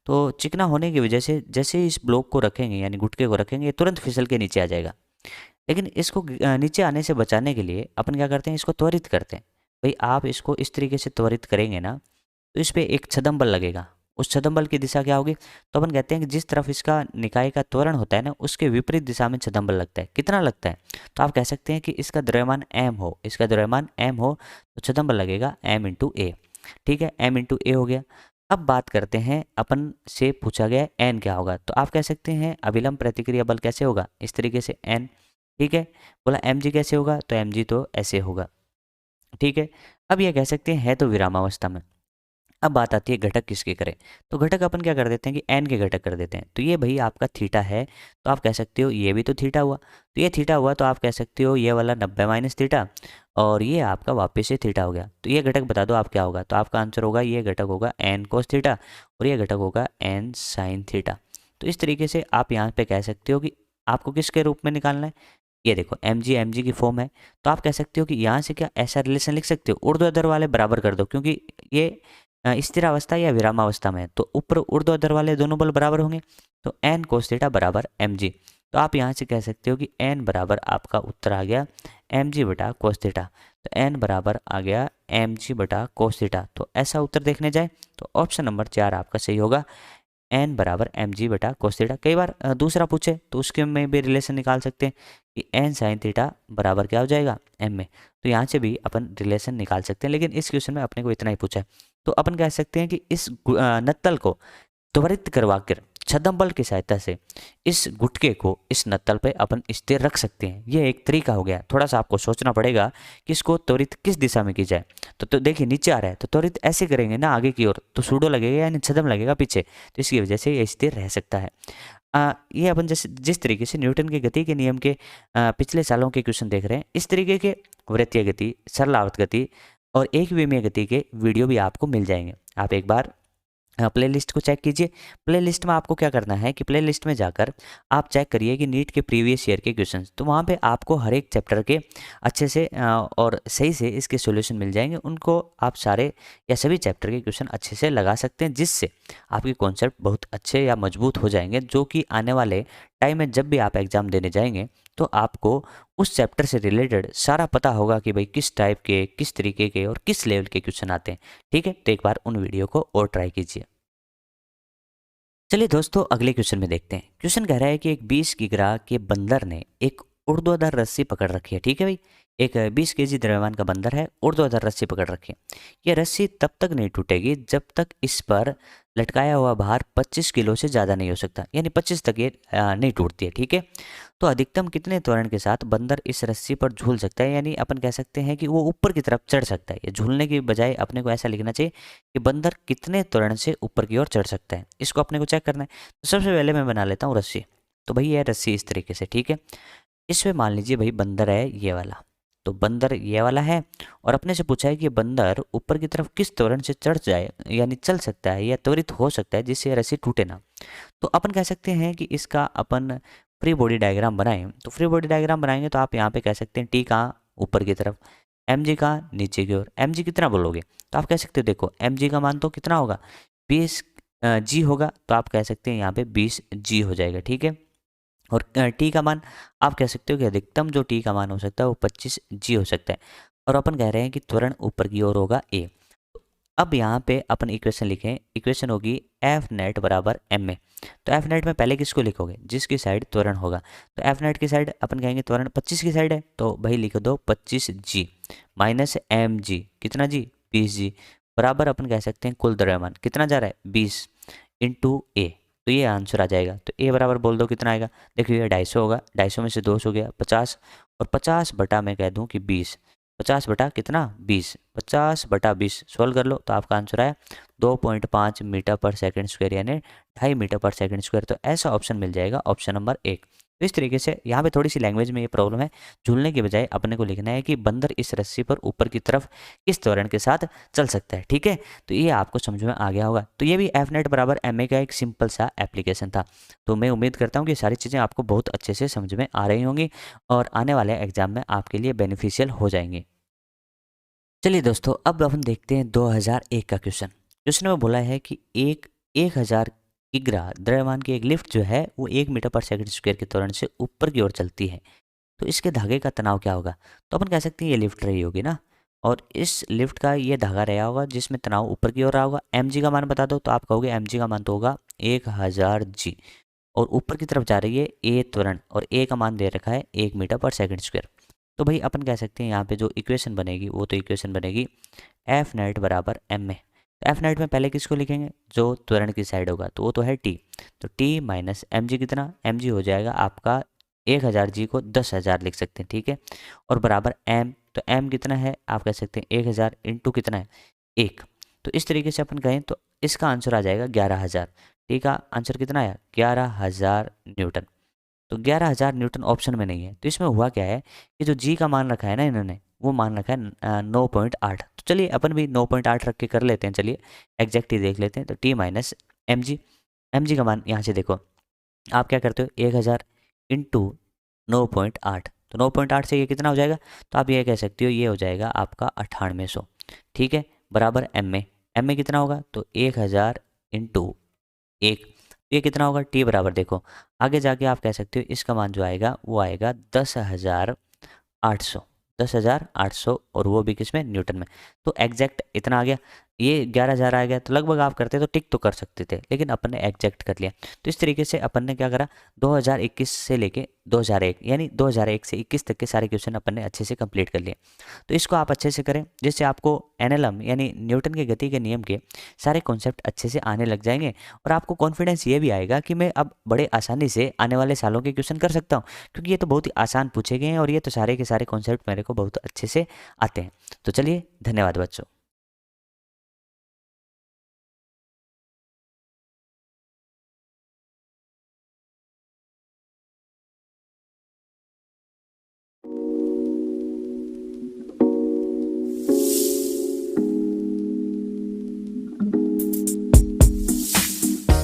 तो चिकना होने की वजह से जैसे ही इस ब्लॉक को रखेंगे यानी गुटके को रखेंगे, ये तुरंत फिसल के नीचे आ जाएगा। लेकिन इसको नीचे आने से बचाने के लिए अपन क्या करते हैं, इसको त्वरित करते हैं। भाई आप इसको इस तरीके से त्वरित करेंगे ना तो इस पर एक छदम बल लगेगा। उस छदम बल की दिशा क्या होगी, तो अपन कहते हैं कि जिस तरफ इसका निकाय का त्वरण होता है ना उसके विपरीत दिशा में छदम बल लगता है। कितना लगता है, तो आप कह सकते हैं कि इसका द्रव्यमान m हो, इसका द्रव्यमान m हो तो छदम बल लगेगा m × a। ठीक है, m × a हो गया। अब बात करते हैं, अपन से पूछा गया n क्या होगा, तो आप कह सकते हैं अभिलंब प्रतिक्रिया बल कैसे होगा, इस तरीके से n। ठीक है, बोला mg कैसे होगा, तो mg तो ऐसे होगा। ठीक है, अब यह कह सकते हैं है तो विरामावस्था में। अब बात आती है घटक किसके करें, तो घटक अपन क्या कर देते हैं कि n के घटक कर देते हैं। तो ये भाई आपका थीटा है तो आप कह सकते हो ये भी तो थीटा हुआ, तो ये थीटा हुआ तो आप कह सकते हो ये वाला 90 माइनस थीटा और ये आपका वापस से थीटा हो गया। तो ये घटक बता दो आप क्या होगा, तो आपका आंसर होगा ये घटक होगा n कोस थीटा और ये घटक होगा n साइन थीटा। तो इस तरीके से आप यहाँ पे कह सकते हो कि आपको किसके रूप में निकालना है। ये देखो mg की फॉर्म है, तो आप कह सकते हो कि यहाँ से क्या ऐसा रिलेशन लिख सकते हो, ऊर्ध्वाधर वाले बराबर कर दो क्योंकि ये स्थिरावस्था या विरामावस्था में है, तो ऊपर ऊर्ध्वाधर वाले दोनों बल बराबर होंगे। तो n कोस थीटा बराबर mg। तो आप यहाँ से कह सकते हो कि n बराबर आपका उत्तर आ गया mg बटा कोस थीटा। तो n बराबर आ गया mg बटा कोस थीटा। तो ऐसा उत्तर देखने जाए तो ऑप्शन नंबर 4 आपका सही होगा, n बराबर mg बटा कोस थीटा। कई बार दूसरा पूछे तो उसके में भी रिलेशन निकाल सकते हैं कि n साइन थीटा बराबर क्या हो जाएगा m में, तो यहाँ से भी अपन रिलेशन निकाल सकते हैं। लेकिन इस क्वेश्चन में अपने को इतना ही पूछा है, तो अपन कह सकते हैं कि इस नत्तल को त्वरित करवा कर छदम बल की सहायता से इस गुटके को इस नत्तल पे अपन स्थिर रख सकते हैं। ये एक तरीका हो गया। थोड़ा सा आपको सोचना पड़ेगा कि इसको त्वरित किस दिशा में की जाए। तो देखिए नीचे आ रहा है तो त्वरित ऐसे करेंगे ना आगे की ओर, तो सूडो लगेगा यानी छदम लगेगा पीछे, तो इसकी वजह से ये स्थिर रह सकता है। ये अपन जैसे जिस तरीके से न्यूटन के गति के नियम के पिछले सालों के क्वेश्चन देख रहे हैं, इस तरीके के वृत्तीय गति, सरल आवर्त गति और एक विमीय गति के वीडियो भी आपको मिल जाएंगे। आप एक बार प्लेलिस्ट को चेक कीजिए। प्लेलिस्ट में आपको क्या करना है कि प्लेलिस्ट में जाकर आप चेक करिए कि नीट के प्रीवियस ईयर के क्वेश्चंस, तो वहाँ पे आपको हर एक चैप्टर के अच्छे से और सही से इसके सॉल्यूशन मिल जाएंगे। उनको आप सारे या सभी चैप्टर के क्वेश्चन अच्छे से लगा सकते हैं, जिससे आपके कॉन्सेप्ट बहुत अच्छे या मजबूत हो जाएंगे, जो कि आने वाले टाइम में जब भी आप एग्ज़ाम देने जाएंगे तो आपको उस चैप्टर से रिलेटेड सारा पता होगा कि भाई किस टाइप के, किस तरीके के और किस लेवल के क्वेश्चन आते हैं। ठीक है, तो एक बार उन वीडियो को और ट्राई कीजिए। चलिए दोस्तों, अगले क्वेश्चन में देखते हैं। क्वेश्चन कह रहा है कि एक 20 किग्रा के बंदर ने एक ऊर्ध्वाधर रस्सी पकड़ रखी है। ठीक है भाई, एक 20 केजी द्रव्यमान का बंदर है, ऊर्ध्वाधर रस्सी पकड़ रखी है। यह रस्सी तब तक नहीं टूटेगी जब तक इस पर लटकाया हुआ भार 25 किलो से ज़्यादा नहीं हो सकता, यानी 25 तक ये नहीं टूटती है। ठीक है, तो अधिकतम कितने त्वरण के साथ बंदर इस रस्सी पर झूल सकता है, यानी अपन कह सकते हैं कि वो ऊपर की तरफ चढ़ सकता है। या झूलने की बजाय अपने को ऐसा लिखना चाहिए कि बंदर कितने त्वरण से ऊपर की ओर चढ़ सकता है, इसको अपने को चेक करना है। तो सबसे पहले मैं बना लेता हूँ रस्सी। तो भाई ये रस्सी इस तरीके से, ठीक है। इसमें मान लीजिए भाई बंदर है ये वाला, तो बंदर ये वाला है और अपने से पूछा है कि बंदर ऊपर की तरफ किस त्वरण से चढ़ जाए, यानी चल सकता है या त्वरित हो सकता है जिससे रस्सी टूटे ना। तो अपन कह सकते हैं कि इसका अपन फ्री बॉडी डायग्राम बनाएं। तो फ्री बॉडी डायग्राम बनाएंगे तो आप यहाँ पे कह सकते हैं टी कहाँ ऊपर की तरफ, एम जी कहाँ नीचे की ओर। एम जी कितना बोलोगे तो आप कह सकते हो, देखो एम जी का मान तो कितना होगा 20 जी होगा, तो आप कह सकते हैं यहाँ पे 20 जी हो जाएगा। ठीक है, और टी का मान आप कह सकते हो कि अधिकतम जो टी का मान हो सकता है वो 25 जी हो सकता है। और अपन कह रहे हैं कि त्वरण ऊपर की ओर होगा ए। अब यहाँ पे अपन इक्वेशन लिखें, इक्वेशन होगी एफ नेट बराबर एम ए। तो एफ नेट में पहले किसको लिखोगे, जिसकी साइड त्वरण होगा। तो एफ नेट की साइड अपन कहेंगे त्वरण 25 की साइड है, तो भाई लिख दो 25 जी माइनस एम जी, कितना जी 20 जी, बराबर अपन कह सकते हैं कुल द्रव्यमान कितना जा रहा है 20 इंटू ए। तो ये आंसर आ जाएगा। तो ए बराबर बोल दो कितना आएगा, देखिए ये 250 होगा, 250 में से 200 गया 50, और 50 बटा मैं कह दूं कि 20, 50 बटा कितना 20, 50 बटा 20 सोल्व कर लो तो आपका आंसर आया 2.5 मीटर पर सेकंड स्क्वायर, यानी 2.5 मीटर पर सेकंड स्क्वायर। तो ऐसा ऑप्शन मिल जाएगा, ऑप्शन नंबर 1। तो इस तरीके से यहाँ पे थोड़ी सी लैंग्वेज में ये प्रॉब्लम है, झूलने के बजाय अपने को लिखना है कि बंदर इस रस्सी पर ऊपर की तरफ किस त्वरण के साथ चल सकता है। ठीक है, तो ये आपको समझ में आ गया होगा। तो ये भी एफ नेट बराबर एम ए का एक सिंपल सा एप्लीकेशन था। तो मैं उम्मीद करता हूँ कि सारी चीज़ें आपको बहुत अच्छे से समझ में आ रही होंगी और आने वाले एग्जाम में आपके लिए बेनिफिशियल हो जाएंगी। चलिए दोस्तों, अब हम देखते हैं 2001 का क्वेश्चन। क्वेश्चन में बोला है कि 1000 किग्रा द्रव्यमान की एक लिफ्ट जो है वो 1 मीटर पर सेकंड स्क्वायर के त्वरण से ऊपर की ओर चलती है, तो इसके धागे का तनाव क्या होगा। तो अपन कह सकते हैं ये लिफ्ट रही होगी ना, और इस लिफ्ट का ये धागा रहा होगा जिसमें तनाव ऊपर की ओर रहा होगा। एम जी का मान बता दो, तो आप कहोगे एम जी का मान तो होगा 1000 जी, और ऊपर की तरफ जा रही है ए त्वरण, और ए का मान दे रखा है 1 मीटर पर सेकंड स्क्वायर। तो भाई अपन कह सकते हैं यहाँ पे जो इक्वेशन बनेगी वो तो इक्वेशन बनेगी एफ नेट बराबर एम ए। तो एफ नेट में पहले किसको लिखेंगे, जो त्वरण की साइड होगा, तो वो तो है टी। तो टी माइनस एम जी, कितना एम जी हो जाएगा आपका 1000 जी को 10,000 लिख सकते हैं। ठीक है, और बराबर एम, तो एम कितना है आप कह सकते हैं 1000 इंटू कितना है 1। तो इस तरीके से अपन कहें तो इसका आंसर आ जाएगा 11,000। टी का आंसर कितना आया 11,000 न्यूटन। तो 11,000 न्यूटन ऑप्शन में नहीं है। तो इसमें हुआ क्या है कि जो जी का मान रखा है ना इन्होंने, वो मान रखा है 9.8। तो चलिए अपन भी 9.8 रख के कर लेते हैं। चलिए एग्जैक्ट ही देख लेते हैं। तो T minus m g, m g का मान यहाँ से देखो आप क्या करते हो 1000 इंटू 9.8, तो 9.8 से ये कितना हो जाएगा, तो आप ये कह सकते हो ये हो जाएगा आपका 9800। ठीक है, बराबर एम ए, एम ए कितना होगा तो 1000 इंटू 1, ये कितना होगा टी बराबर देखो आगे जाके आप कह सकते हो इसका मान जो आएगा वो आएगा 10,800, 10,800, और वो भी किस में न्यूटन में। तो एग्जैक्ट इतना आ गया, ये 11,000 आ गया। तो लगभग आप करते तो टिक तो कर सकते थे, लेकिन अपन ने एग्जैक्ट कर लिया। तो इस तरीके से अपन ने क्या करा 2021 से लेके 2001, यानी 2001 से 21 तक के सारे क्वेश्चन अपन ने अच्छे से कंप्लीट कर लिए। तो इसको आप अच्छे से करें, जिससे आपको एनएलएम यानी न्यूटन के गति के नियम के सारे कॉन्सेप्ट अच्छे से आने लग जाएंगे, और आपको कॉन्फिडेंस ये भी आएगा कि मैं अब बड़े आसानी से आने वाले सालों के क्वेश्चन कर सकता हूँ, क्योंकि ये तो बहुत ही आसान पूछे गए हैं और ये तो सारे के सारे कॉन्सेप्ट मेरे को बहुत अच्छे से आते हैं। तो चलिए, धन्यवाद बच्चों।